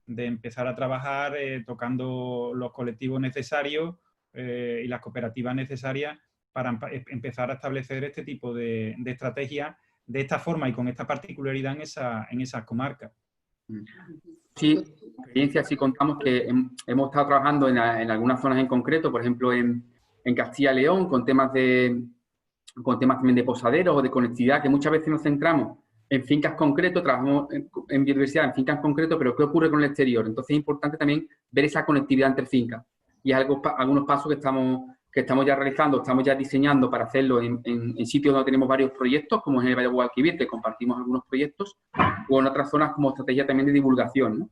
de empezar a trabajar tocando los colectivos necesarios y las cooperativas necesarias para empezar a establecer este tipo de estrategias de esta forma y con esta particularidad en esas comarcas.
Sí, experiencia, sí contamos que hemos estado trabajando en algunas zonas en concreto, por ejemplo en Castilla y León, con temas también de posaderos o de conectividad, que muchas veces nos centramos en fincas concretos, trabajamos en biodiversidad en fincas concretos, pero ¿qué ocurre con el exterior? Entonces es importante también ver esa conectividad entre fincas. Y es algunos pasos que estamos ya realizando, estamos ya diseñando para hacerlo en sitios donde tenemos varios proyectos, como es el Valle de Guadalquivir, que compartimos algunos proyectos, o en otras zonas como estrategia también de divulgación, ¿no?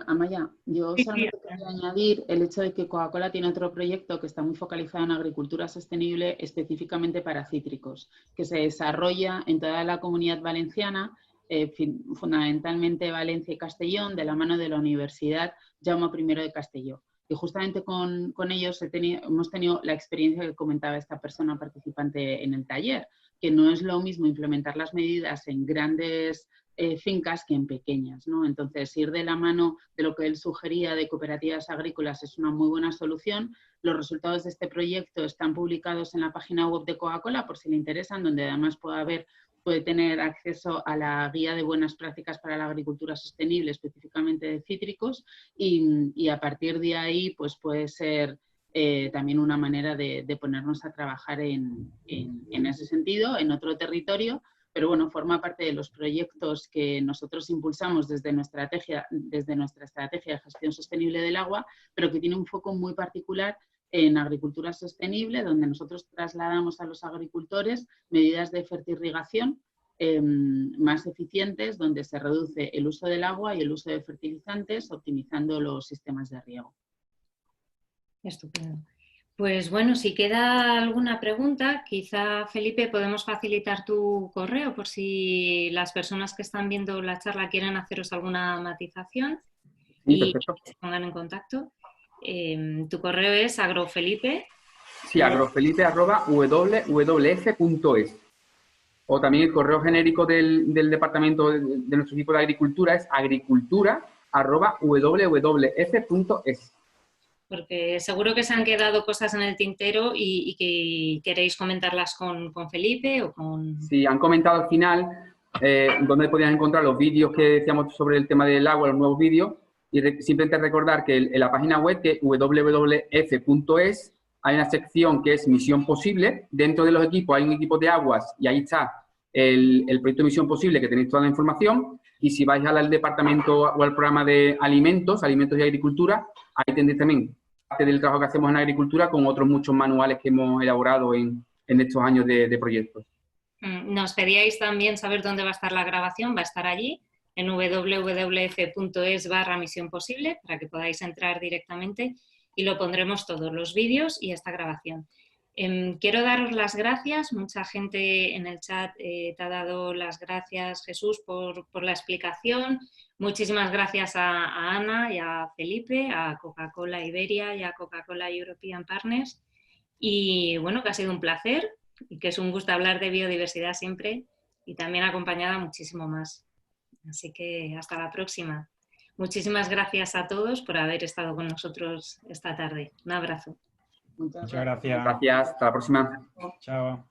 Amaya, yo solamente quería añadir el hecho de que Coca-Cola tiene otro proyecto que está muy focalizado en agricultura sostenible específicamente para cítricos, que se desarrolla en toda la Comunidad Valenciana, fundamentalmente Valencia y Castellón, de la mano de la Universidad Jaume I de Castelló. Y justamente con ellos hemos tenido la experiencia que comentaba esta persona participante en el taller, que no es lo mismo implementar las medidas en grandes fincas que en pequeñas, ¿no? Entonces, ir de la mano de lo que él sugería de cooperativas agrícolas es una muy buena solución. Los resultados de este proyecto están publicados en la página web de Coca-Cola, por si le interesan, donde además puede tener acceso a la guía de buenas prácticas para la agricultura sostenible, específicamente de cítricos, y a partir de ahí pues puede ser también una manera de ponernos a trabajar en ese sentido, en otro territorio, pero bueno, forma parte de los proyectos que nosotros impulsamos desde nuestra estrategia de gestión sostenible del agua, pero que tiene un foco muy particular en agricultura sostenible, donde nosotros trasladamos a los agricultores medidas de fertirrigación más eficientes, donde se reduce el uso del agua y el uso de fertilizantes, optimizando los sistemas de riego.
Estupendo. Pues bueno, si queda alguna pregunta, quizá, Felipe, podemos facilitar tu correo por si las personas que están viendo la charla quieren haceros alguna matización y se pongan en contacto. Tu correo es agrofelipe.
Sí, agrofelipe@wwf.es. O también el correo genérico del departamento de nuestro equipo de agricultura es agricultura@wwf.es.
Porque seguro que se han quedado cosas en el tintero y que queréis comentarlas con Felipe o con...
Sí, han comentado al final dónde podían encontrar los vídeos que decíamos sobre el tema del agua, los nuevos vídeos, y simplemente recordar que en la página web, que www.f.es, hay una sección que es Misión Posible. Dentro de los equipos hay un equipo de aguas y ahí está el proyecto Misión Posible, que tenéis toda la información. Y si vais al departamento o al programa de alimentos y agricultura, ahí tendréis también parte del trabajo que hacemos en agricultura con otros muchos manuales que hemos elaborado en estos años de proyectos.
Nos pedíais también saber dónde va a estar la grabación. Va a estar allí, en www.es/misión posible, para que podáis entrar directamente, y lo pondremos todos, los vídeos y esta grabación. Quiero daros las gracias. Mucha gente en el chat te ha dado las gracias, Jesús, por la explicación. Muchísimas gracias a Ana y a Felipe, a Coca-Cola Iberia y a Coca-Cola European Partners. Y bueno, que ha sido un placer y que es un gusto hablar de biodiversidad siempre, y también acompañada muchísimo más. Así que hasta la próxima. Muchísimas gracias a todos por haber estado con nosotros esta tarde. Un abrazo.
Muchas gracias.
Gracias, hasta la próxima.
Chao.